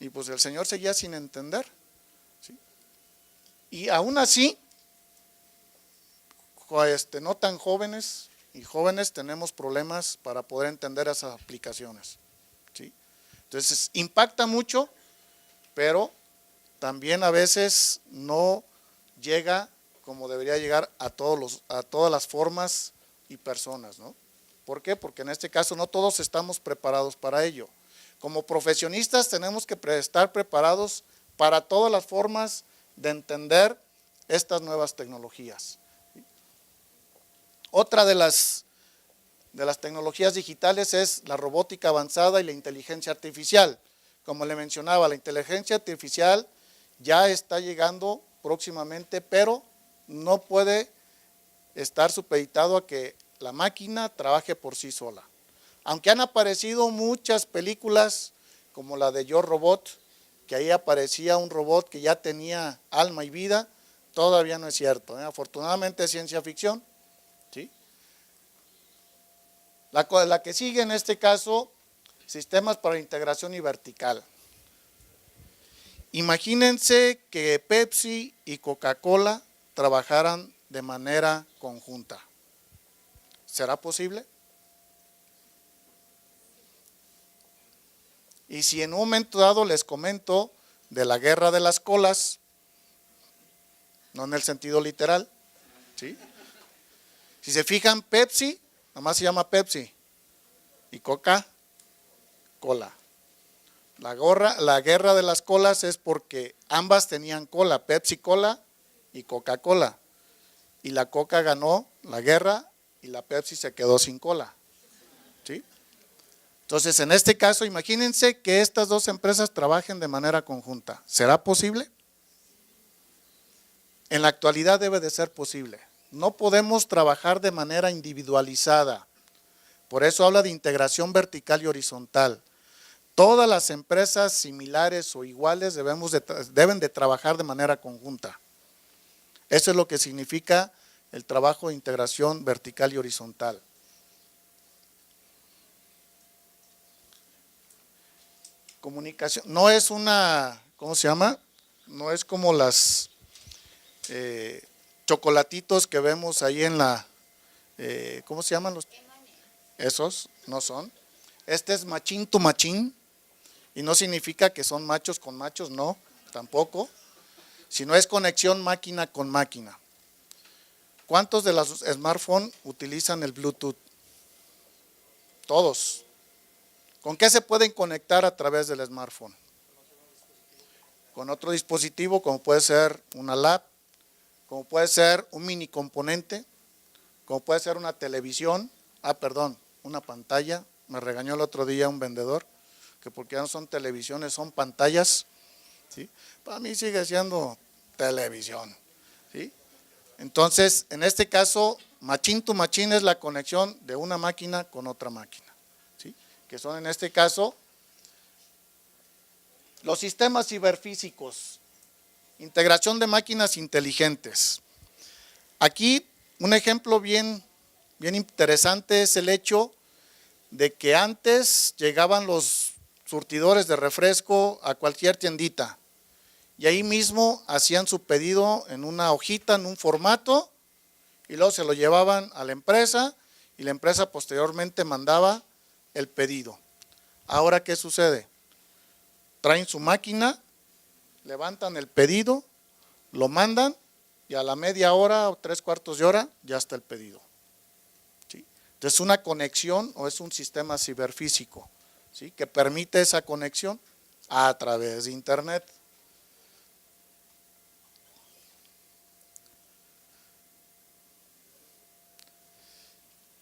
Y pues el señor seguía sin entender. ¿Sí? Y aún así, no tan jóvenes y jóvenes tenemos problemas para poder entender esas aplicaciones. ¿Sí? Entonces, impacta mucho, pero también a veces no llega como debería llegar a todas las formas y personas, ¿no? ¿Por qué? Porque en este caso no todos estamos preparados para ello. Como profesionistas tenemos que estar preparados para todas las formas de entender estas nuevas tecnologías. Otra de las tecnologías digitales es la robótica avanzada y la inteligencia artificial. Como le mencionaba, la inteligencia artificial ya está llegando próximamente, pero no puede estar supeditado a que la máquina trabaje por sí sola. Aunque han aparecido muchas películas como la de Yo Robot, que ahí aparecía un robot que ya tenía alma y vida, todavía no es cierto, ¿eh? Afortunadamente es ciencia ficción. ¿Sí? La que sigue en este caso, sistemas para integración y vertical. Imagínense que Pepsi y Coca-Cola trabajaran de manera conjunta. ¿Será posible? Y si en un momento dado les comento de la guerra de las colas, no en el sentido literal, ¿sí? Si se fijan, Pepsi, nada más se llama Pepsi, y Coca-Cola. La guerra de las colas es porque ambas tenían cola, Pepsi Cola y Coca-Cola. Y la Coca ganó la guerra y la Pepsi se quedó sin cola. ¿Sí? Entonces, en este caso, imagínense que estas dos empresas trabajen de manera conjunta. ¿Será posible? En la actualidad debe de ser posible. No podemos trabajar de manera individualizada. Por eso habla de integración vertical y horizontal. Todas las empresas similares o iguales deben de trabajar de manera conjunta. Eso es lo que significa el trabajo de integración vertical y horizontal. Comunicación, no es una, ¿cómo se llama? No es como las chocolatitos que vemos ahí en la, ¿cómo se llaman los? Esos no son. Este es machín to machín. Y no significa que son machos con machos, no, tampoco, sino es conexión máquina con máquina. ¿Cuántos de los smartphones utilizan el Bluetooth? Todos. ¿Con qué se pueden conectar a través del smartphone? Con otro dispositivo, como puede ser una lap, como puede ser un mini componente, como puede ser una televisión, una pantalla. Me regañó el otro día un vendedor, que porque ya no son televisiones, son pantallas, ¿sí? Para mí sigue siendo televisión, ¿sí? Entonces, en este caso, machine to machine es la conexión de una máquina con otra máquina, ¿sí? Que son en este caso los sistemas ciberfísicos, integración de máquinas inteligentes. Aquí un ejemplo bien interesante es el hecho de que antes llegaban los surtidores de refresco, a cualquier tiendita. Y ahí mismo hacían su pedido en una hojita, en un formato, y luego se lo llevaban a la empresa, y la empresa posteriormente mandaba el pedido. Ahora, ¿qué sucede? Traen su máquina, levantan el pedido, lo mandan, y a la media hora o 3/4 de hora ya está el pedido. ¿Sí? Entonces, es una conexión o es un sistema ciberfísico, ¿sí?, que permite esa conexión a través de Internet.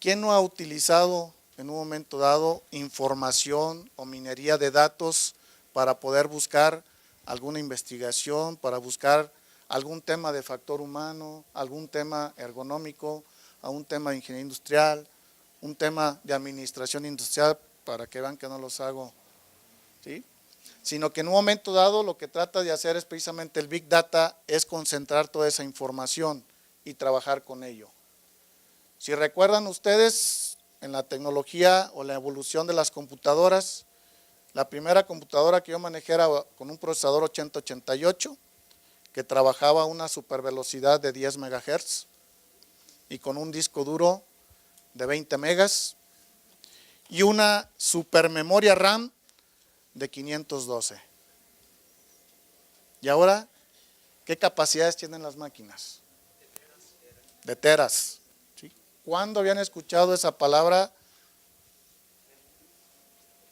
¿Quién no ha utilizado en un momento dado información o minería de datos para poder buscar alguna investigación, para buscar algún tema de factor humano, algún tema ergonómico, algún tema de ingeniería industrial, un tema de administración industrial, para que vean que no los hago, ¿sí? Sino que en un momento dado lo que trata de hacer es precisamente el Big Data, es concentrar toda esa información y trabajar con ello. Si recuerdan ustedes, en la tecnología o la evolución de las computadoras, la primera computadora que yo manejé era con un procesador 8088, que trabajaba a una supervelocidad de 10 MHz y con un disco duro de 20 megas y una supermemoria RAM de 512. Y ahora, ¿qué capacidades tienen las máquinas? De teras. ¿Sí? ¿Cuándo habían escuchado esa palabra?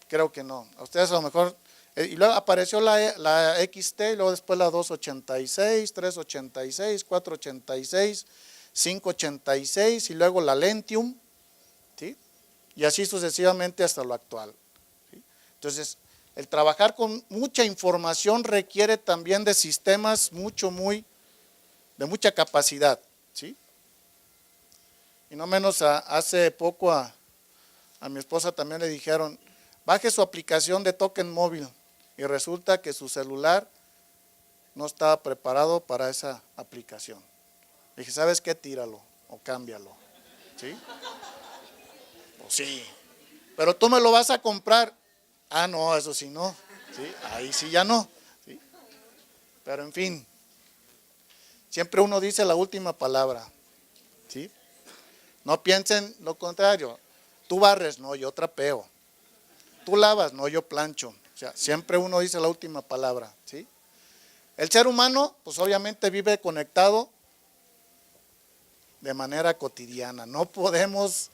Creo que no. A ustedes a lo mejor. Y luego apareció la XT, y luego después la 286, 386, 486, 586 y luego la Lentium, ¿sí? Y así sucesivamente hasta lo actual, ¿sí? Entonces, el trabajar con mucha información requiere también de sistemas de mucha capacidad, ¿sí? Y no menos hace poco a mi esposa también le dijeron, baje su aplicación de token móvil, y resulta que su celular no estaba preparado para esa aplicación. Le dije, ¿sabes qué? Tíralo o cámbialo, ¿sí? Pues sí, pero tú me lo vas a comprar. Ah, no, eso sí no, ¿sí? Ahí sí ya no, ¿sí? Pero en fin, siempre uno dice la última palabra, ¿sí? No piensen lo contrario. Tú barres, no, yo trapeo. Tú lavas, no, yo plancho. O sea, siempre uno dice la última palabra, ¿sí? El ser humano, pues obviamente vive conectado de manera cotidiana. No podemos,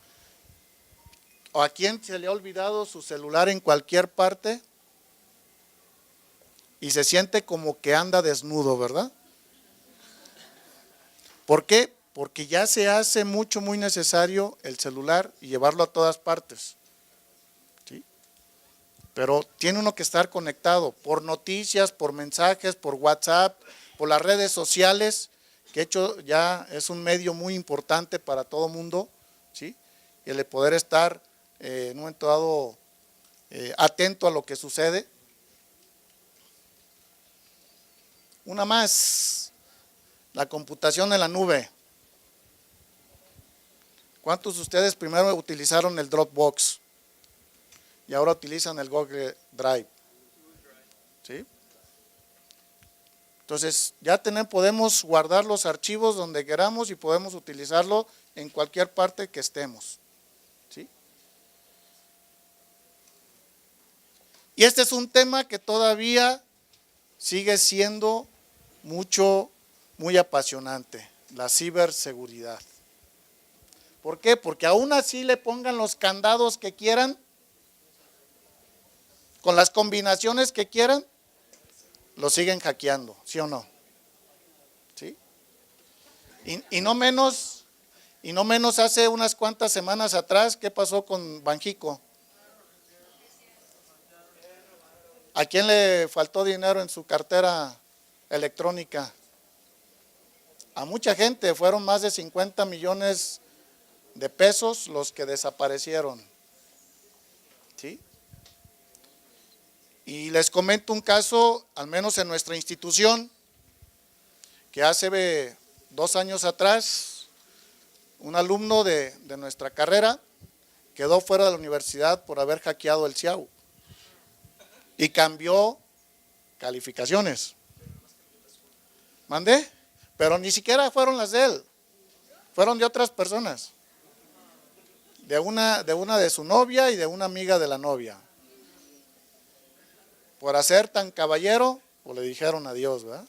o a quién se le ha olvidado su celular en cualquier parte y se siente como que anda desnudo, ¿verdad? ¿Por qué? Porque ya se hace muy necesario el celular y llevarlo a todas partes. Pero tiene uno que estar conectado por noticias, por mensajes, por WhatsApp, por las redes sociales, que de hecho ya es un medio muy importante para todo mundo, ¿sí? Y el de poder estar en un momento dado atento a lo que sucede. Una más, la computación en la nube. ¿Cuántos de ustedes primero utilizaron el Dropbox? Y ahora utilizan el Google Drive, ¿sí? Entonces, ya podemos guardar los archivos donde queramos y podemos utilizarlo en cualquier parte que estemos, ¿sí? Y este es un tema que todavía sigue siendo muy apasionante, la ciberseguridad. ¿Por qué? Porque aún así le pongan los candados que quieran, con las combinaciones que quieran, lo siguen hackeando, ¿sí o no? ¿Sí? Y no menos hace unas cuantas semanas atrás, ¿qué pasó con Banxico? ¿A quién le faltó dinero en su cartera electrónica? A mucha gente, fueron más de 50 millones de pesos los que desaparecieron, ¿sí? Y les comento un caso, al menos en nuestra institución, que hace 2 años atrás, un alumno de nuestra carrera quedó fuera de la universidad por haber hackeado el CIAU. y cambió calificaciones. ¿Mandé? Pero ni siquiera fueron las de él, fueron de otras personas. De una de su novia y de una amiga de la novia. Por hacer tan caballero, pues le dijeron adiós, ¿verdad?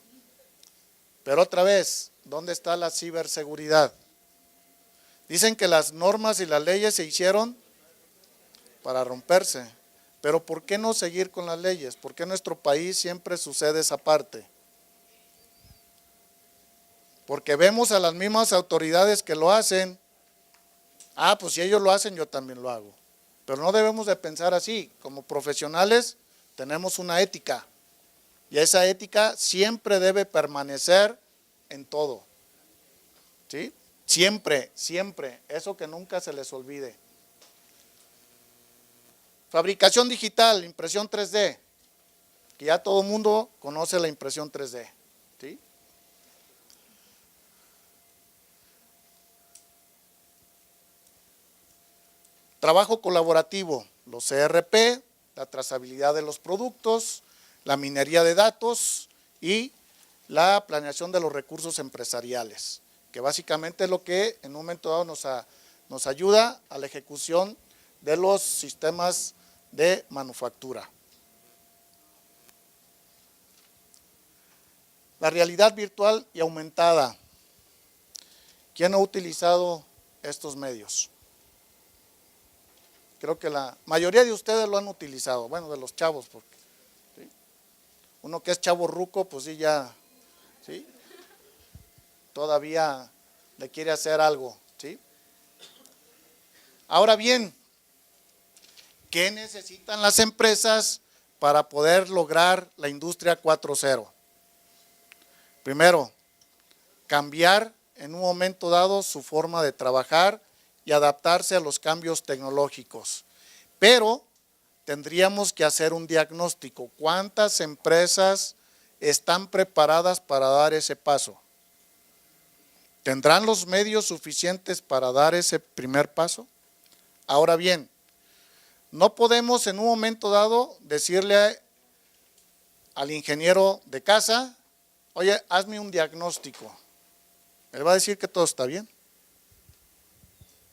Pero otra vez, ¿dónde está la ciberseguridad? Dicen que las normas y las leyes se hicieron para romperse. Pero ¿por qué no seguir con las leyes? ¿Por qué en nuestro país siempre sucede esa parte? Porque vemos a las mismas autoridades que lo hacen. Ah, pues si ellos lo hacen, yo también lo hago. Pero no debemos de pensar así. Como profesionales tenemos una ética. Y esa ética siempre debe permanecer en todo. ¿Sí? Siempre, siempre. Eso que nunca se les olvide. Fabricación digital, impresión 3D. Que ya todo el mundo conoce la impresión 3D. ¿Sí? Trabajo colaborativo, los ERP, la trazabilidad de los productos, la minería de datos y la planeación de los recursos empresariales, que básicamente es lo que en un momento dado nos ayuda a la ejecución de los sistemas de manufactura. La realidad virtual y aumentada. ¿Quién ha utilizado estos medios? Creo que la mayoría de ustedes lo han utilizado, bueno, de los chavos, porque ¿sí? Uno que es chavo ruco, pues sí ya, ¿sí? Todavía le quiere hacer algo, ¿sí? Ahora bien, ¿qué necesitan las empresas para poder lograr la industria 4.0? Primero, cambiar en un momento dado su forma de trabajar y adaptarse a los cambios tecnológicos. Pero tendríamos que hacer un diagnóstico. ¿Cuántas empresas están preparadas para dar ese paso? ¿Tendrán los medios suficientes para dar ese primer paso? Ahora bien, no podemos en un momento dado decirle al ingeniero de casa, oye, hazme un diagnóstico. Él va a decir que todo está bien.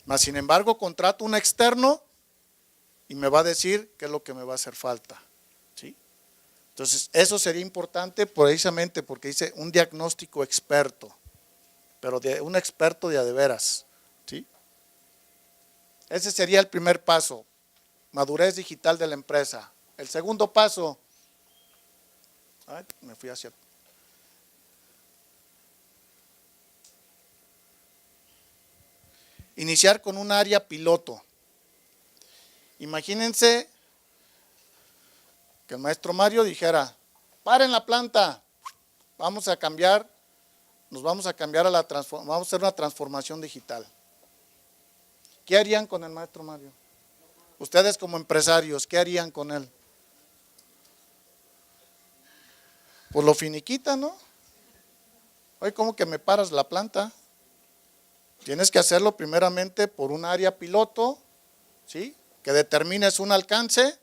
Mas, sin embargo, contrato un externo y me va a decir qué es lo que me va a hacer falta. ¿Sí? Entonces, eso sería importante precisamente porque dice un diagnóstico experto, pero de un experto de a de veras. ¿Sí? Ese sería el primer paso, madurez digital de la empresa. El segundo paso, me fui hacia... Iniciar con un área piloto. Imagínense que el maestro Mario dijera, paren la planta, vamos a cambiar, nos vamos a cambiar a vamos a hacer una transformación digital. ¿Qué harían con el maestro Mario? Ustedes como empresarios, ¿qué harían con él? Pues lo finiquitan, ¿no? Oye, ¿cómo que me paras la planta? Tienes que hacerlo primeramente por un área piloto, ¿sí? Que determines un alcance,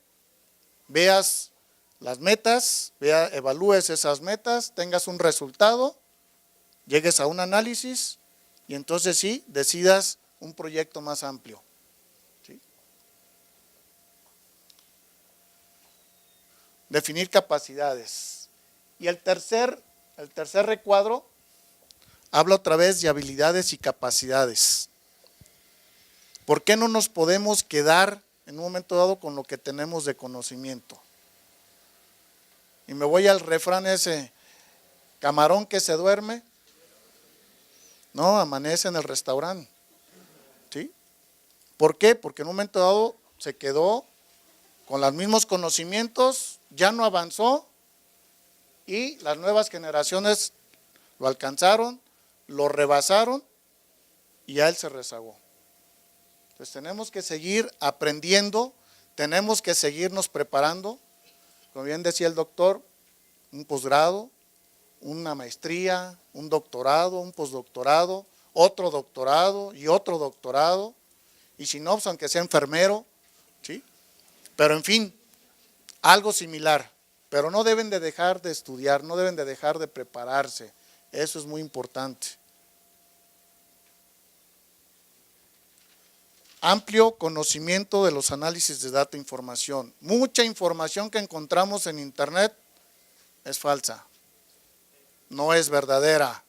veas las metas, evalúes esas metas, tengas un resultado, llegues a un análisis y entonces sí, decidas un proyecto más amplio. ¿Sí? Definir capacidades. Y el tercer recuadro habla otra vez de habilidades y capacidades. ¿Por qué no nos podemos quedar en un momento dado con lo que tenemos de conocimiento? Y me voy al refrán ese, camarón que se duerme, no, amanece en el restaurante. ¿Sí? ¿Por qué? Porque en un momento dado se quedó con los mismos conocimientos, ya no avanzó y las nuevas generaciones lo alcanzaron, lo rebasaron y a él se rezagó. Entonces tenemos que seguir aprendiendo, tenemos que seguirnos preparando, como bien decía el doctor, un posgrado, una maestría, un doctorado, un postdoctorado, otro doctorado y otro doctorado, y si no, pues aunque sea enfermero, ¿sí? Pero en fin, algo similar, pero no deben de dejar de estudiar, no deben de dejar de prepararse, eso es muy importante. Amplio conocimiento de los análisis de data e información. Mucha información que encontramos en internet es falsa, no es verdadera.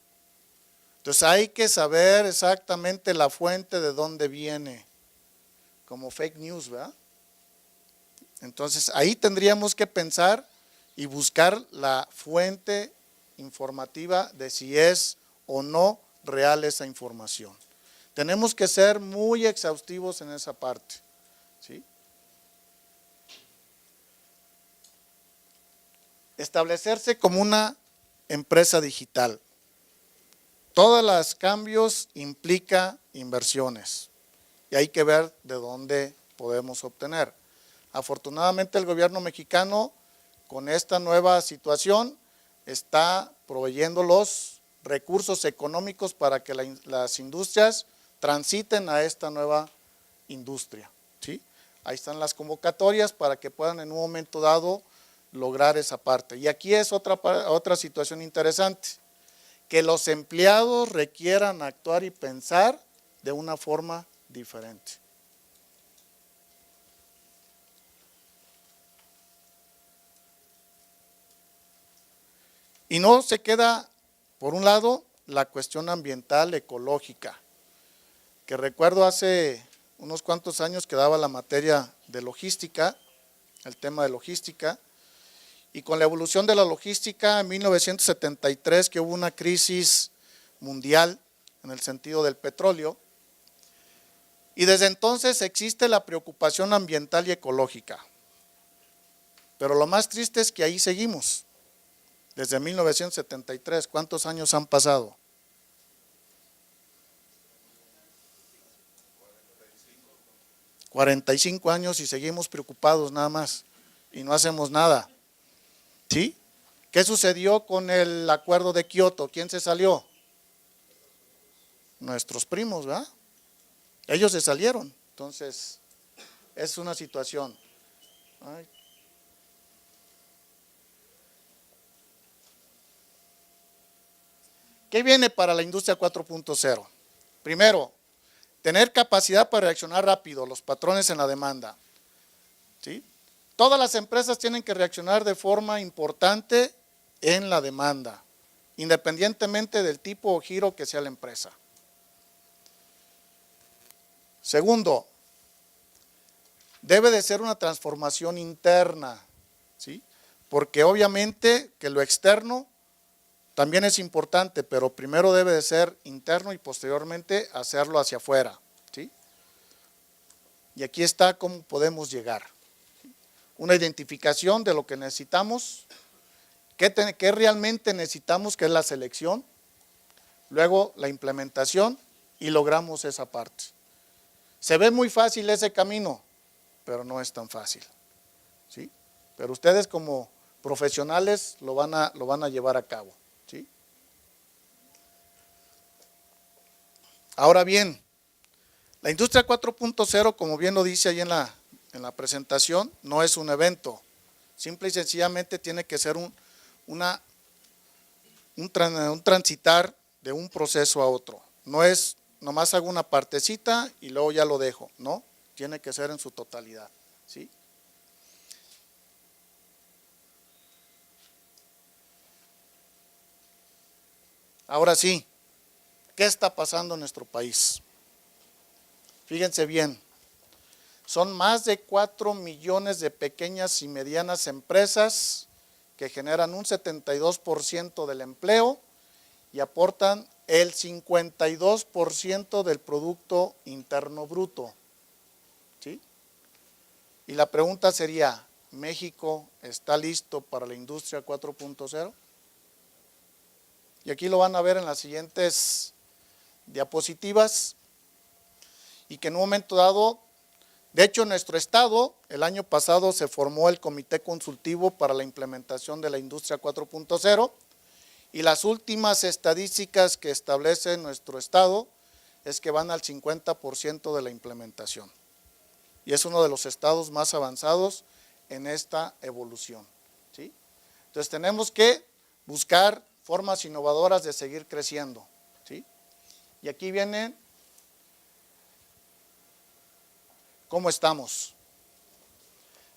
Entonces hay que saber exactamente la fuente de dónde viene, como fake news, ¿verdad? Entonces ahí tendríamos que pensar y buscar la fuente informativa de si es o no real esa información. Tenemos que ser muy exhaustivos en esa parte, ¿sí? Establecerse como una empresa digital. Todos los cambios implica inversiones y hay que ver de dónde podemos obtener. Afortunadamente el gobierno mexicano con esta nueva situación está proveyendo los recursos económicos para que las industrias transiten a esta nueva industria, ¿sí? Ahí están las convocatorias para que puedan en un momento dado lograr esa parte. Y aquí es otra situación interesante, que los empleados requieran actuar y pensar de una forma diferente. Y no se queda, por un lado, la cuestión ambiental, ecológica, que recuerdo hace unos cuantos años que daba la materia de logística, el tema de logística, y con la evolución de la logística en 1973, que hubo una crisis mundial en el sentido del petróleo, y desde entonces existe la preocupación ambiental y ecológica, pero lo más triste es que ahí seguimos. Desde 1973, ¿cuántos años han pasado? 45 años y seguimos preocupados nada más y no hacemos nada, ¿sí? ¿Qué sucedió con el acuerdo de Kioto? ¿Quién se salió? Nuestros primos, ¿verdad? Ellos se salieron, entonces es una situación. Ay. ¿Qué viene para la industria 4.0? Primero, tener capacidad para reaccionar rápido, los patrones en la demanda, ¿sí? Todas las empresas tienen que reaccionar de forma importante en la demanda, independientemente del tipo o giro que sea la empresa. Segundo, debe de ser una transformación interna, ¿sí? Porque obviamente que lo externo también es importante, pero primero debe de ser interno y posteriormente hacerlo hacia afuera, ¿sí? Y aquí está cómo podemos llegar. Una identificación de lo que necesitamos, qué realmente necesitamos, que es la selección, luego la implementación y logramos esa parte. Se ve muy fácil ese camino, pero no es tan fácil, ¿sí? Pero ustedes como profesionales lo van a llevar a cabo, ¿sí? Ahora bien, la industria 4.0, como bien lo dice ahí en la presentación, no es un evento, simple y sencillamente tiene que ser un transitar de un proceso a otro, no es nomás hago una partecita y luego ya lo dejo, no, tiene que ser en su totalidad, ¿sí? Ahora sí, ¿qué está pasando en nuestro país? Fíjense bien, son más de 4 millones de pequeñas y medianas empresas que generan un 72% del empleo y aportan el 52% del Producto Interno Bruto, ¿sí? Y la pregunta sería, ¿México está listo para la industria 4.0? Y aquí lo van a ver en las siguientes diapositivas, y que en un momento dado, de hecho en nuestro estado, el año pasado se formó el Comité Consultivo para la implementación de la industria 4.0, y las últimas estadísticas que establece nuestro estado es que van al 50% de la implementación. Y es uno de los estados más avanzados en esta evolución, ¿sí? Entonces tenemos que buscar formas innovadoras de seguir creciendo, ¿sí? Y aquí viene cómo estamos.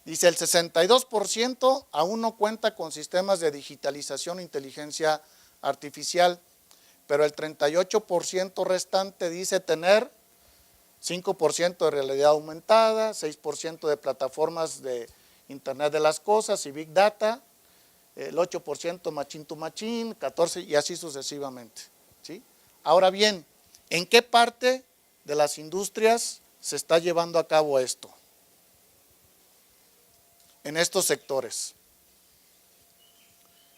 Dice, el 62% aún no cuenta con sistemas de digitalización e inteligencia artificial, pero el 38% restante dice tener 5% de realidad aumentada, 6% de plataformas de Internet de las cosas y Big Data, el 8% machine to machine, 14% y así sucesivamente, ¿sí? Ahora bien, ¿en qué parte de las industrias se está llevando a cabo esto? En estos sectores,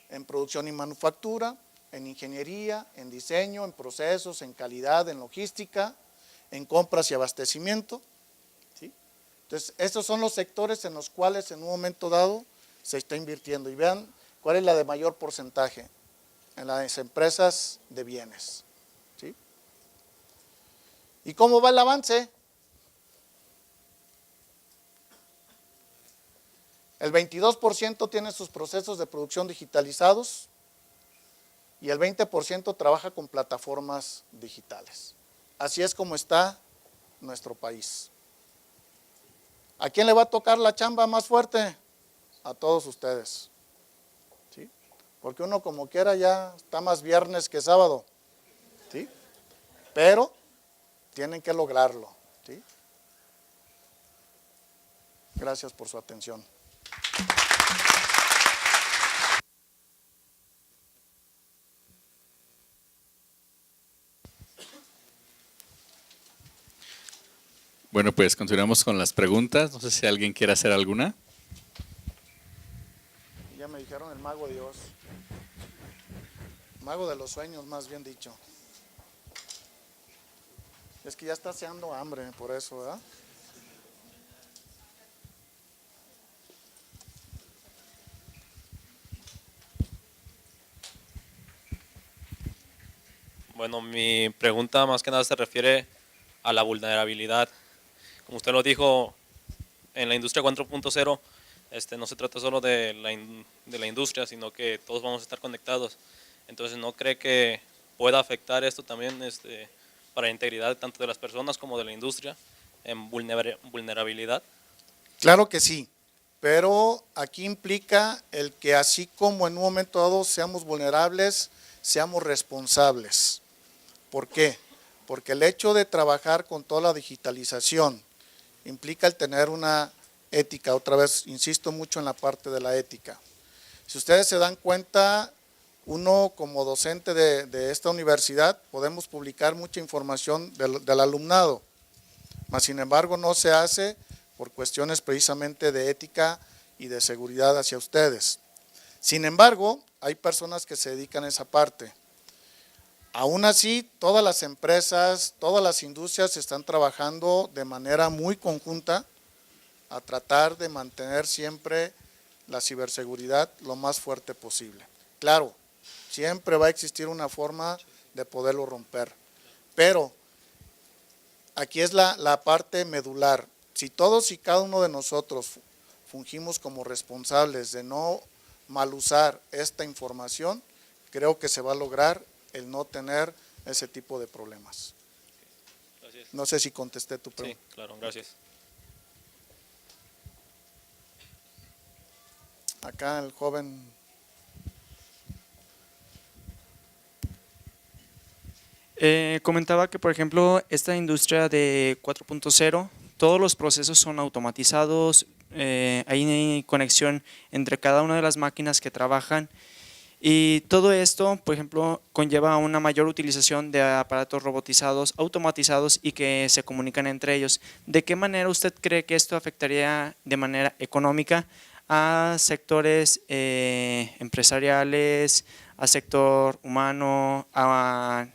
en producción y manufactura, en ingeniería, en diseño, en procesos, en calidad, en logística, en compras y abastecimiento, ¿sí? Entonces, estos son los sectores en los cuales en un momento dado se está invirtiendo. Y vean cuál es la de mayor porcentaje, en las empresas de bienes, ¿sí? ¿Y cómo va el avance? El 22% tiene sus procesos de producción digitalizados y el 20% trabaja con plataformas digitales. Así es como está nuestro país. ¿A quién le va a tocar la chamba más fuerte? A todos ustedes, ¿sí? Porque uno como quiera ya está más viernes que sábado, ¿sí? Pero tienen que lograrlo, ¿sí? Gracias por su atención. Bueno, pues continuamos con las preguntas. No sé si alguien quiere hacer alguna. Ya me dijeron el mago de Dios. Mago de los sueños, más bien dicho. Es que ya está haciendo hambre, por eso, ¿verdad? Bueno, mi pregunta más que nada se refiere a la vulnerabilidad. Como usted lo dijo, en la industria 4.0 no se trata solo de la industria, sino que todos vamos a estar conectados. Entonces, ¿no cree que pueda afectar esto también para la integridad tanto de las personas como de la industria en vulnerabilidad? Claro que sí, pero aquí implica el que así como en un momento dado seamos vulnerables, seamos responsables. ¿Por qué? Porque el hecho de trabajar con toda la digitalización implica el tener una ética. Otra vez, insisto mucho en la parte de la ética. Si ustedes se dan cuenta, uno como docente de esta universidad podemos publicar mucha información del alumnado, mas sin embargo no se hace por cuestiones precisamente de ética y de seguridad hacia ustedes. Sin embargo, hay personas que se dedican a esa parte. Aún así, todas las empresas, todas las industrias están trabajando de manera muy conjunta a tratar de mantener siempre la ciberseguridad lo más fuerte posible. Claro, siempre va a existir una forma de poderlo romper, pero aquí es la parte medular. Si todos y cada uno de nosotros fungimos como responsables de no mal usar esta información, creo que se va a lograr el no tener ese tipo de problemas. Gracias. No sé si contesté tu pregunta. Sí, claro, gracias. Acá el joven. Comentaba que, por ejemplo, esta industria de 4.0, todos los procesos son automatizados, hay conexión entre cada una de las máquinas que trabajan y todo esto, por ejemplo, conlleva una mayor utilización de aparatos robotizados, automatizados y que se comunican entre ellos. ¿De qué manera usted cree que esto afectaría de manera económica a sectores empresariales, a sector humano, a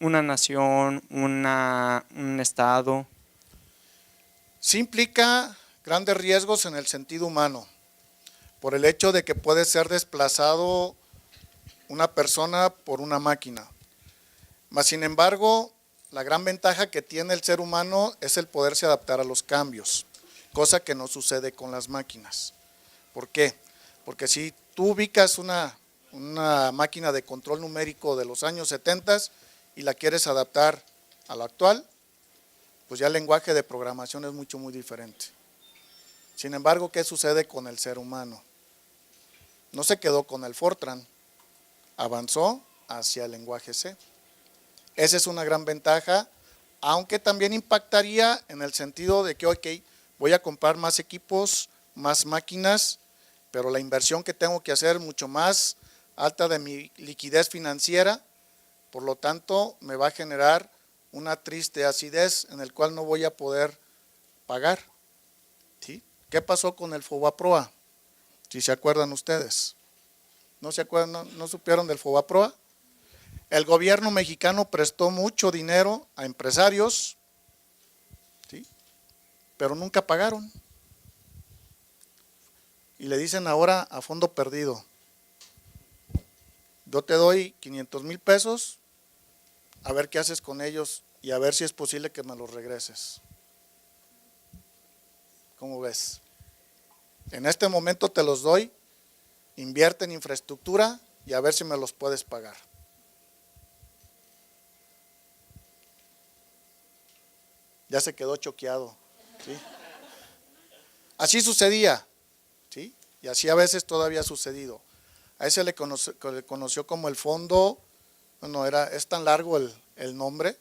una nación, un estado? Sí implica grandes riesgos en el sentido humano, por el hecho de que puede ser desplazado una persona por una máquina. Mas sin embargo, la gran ventaja que tiene el ser humano es el poderse adaptar a los cambios, cosa que no sucede con las máquinas. ¿Por qué? Porque si tú ubicas una máquina de control numérico de los años 70 y la quieres adaptar a lo actual, pues ya el lenguaje de programación es muy diferente. Sin embargo, ¿qué sucede con el ser humano? No se quedó con el Fortran, avanzó hacia el lenguaje C. Esa es una gran ventaja, aunque también impactaría en el sentido de que, ok, voy a comprar más equipos, más máquinas, pero la inversión que tengo que hacer es mucho más alta de mi liquidez financiera, por lo tanto me va a generar una triste acidez en el cual no voy a poder pagar. ¿Sí? ¿Qué pasó con el FOBAPROA? Si se acuerdan ustedes. ¿No se acuerdan? ¿No supieron del FOBAPROA? El gobierno mexicano prestó mucho dinero a empresarios, ¿sí? Pero nunca pagaron. Y le dicen ahora a fondo perdido, yo te doy 500,000 pesos, a ver qué haces con ellos y a ver si es posible que me los regreses. ¿Cómo ves? En este momento te los doy, invierte en infraestructura y a ver si me los puedes pagar. Ya se quedó choqueado, ¿sí? Así sucedía, ¿sí? Y así a veces todavía ha sucedido. A ese le conoció como el fondo, bueno, es tan largo el nombre,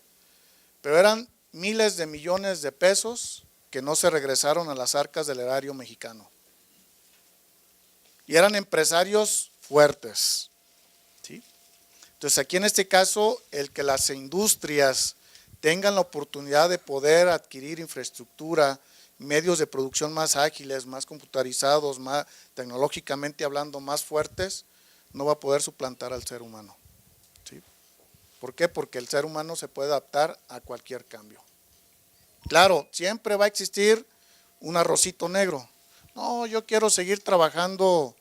pero eran miles de millones de pesos que no se regresaron a las arcas del erario mexicano. Y eran empresarios fuertes, ¿sí? Entonces aquí en este caso, el que las industrias tengan la oportunidad de poder adquirir infraestructura, medios de producción más ágiles, más computarizados, más tecnológicamente hablando más fuertes, no va a poder suplantar al ser humano. ¿Sí? ¿Por qué? Porque el ser humano se puede adaptar a cualquier cambio. Claro, siempre va a existir un arrocito negro. No, yo quiero seguir trabajando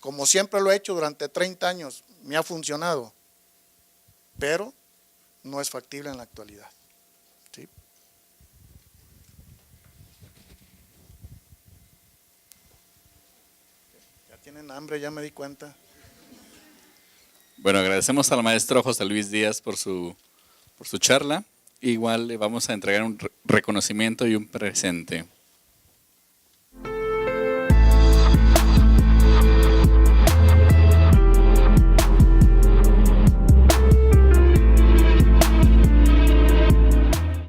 como siempre lo he hecho durante 30 años, me ha funcionado, pero no es factible en la actualidad. ¿Sí? Ya tienen hambre, ya me di cuenta. Bueno, agradecemos al maestro José Luis Díaz por su charla. Igual le vamos a entregar un reconocimiento y un presente.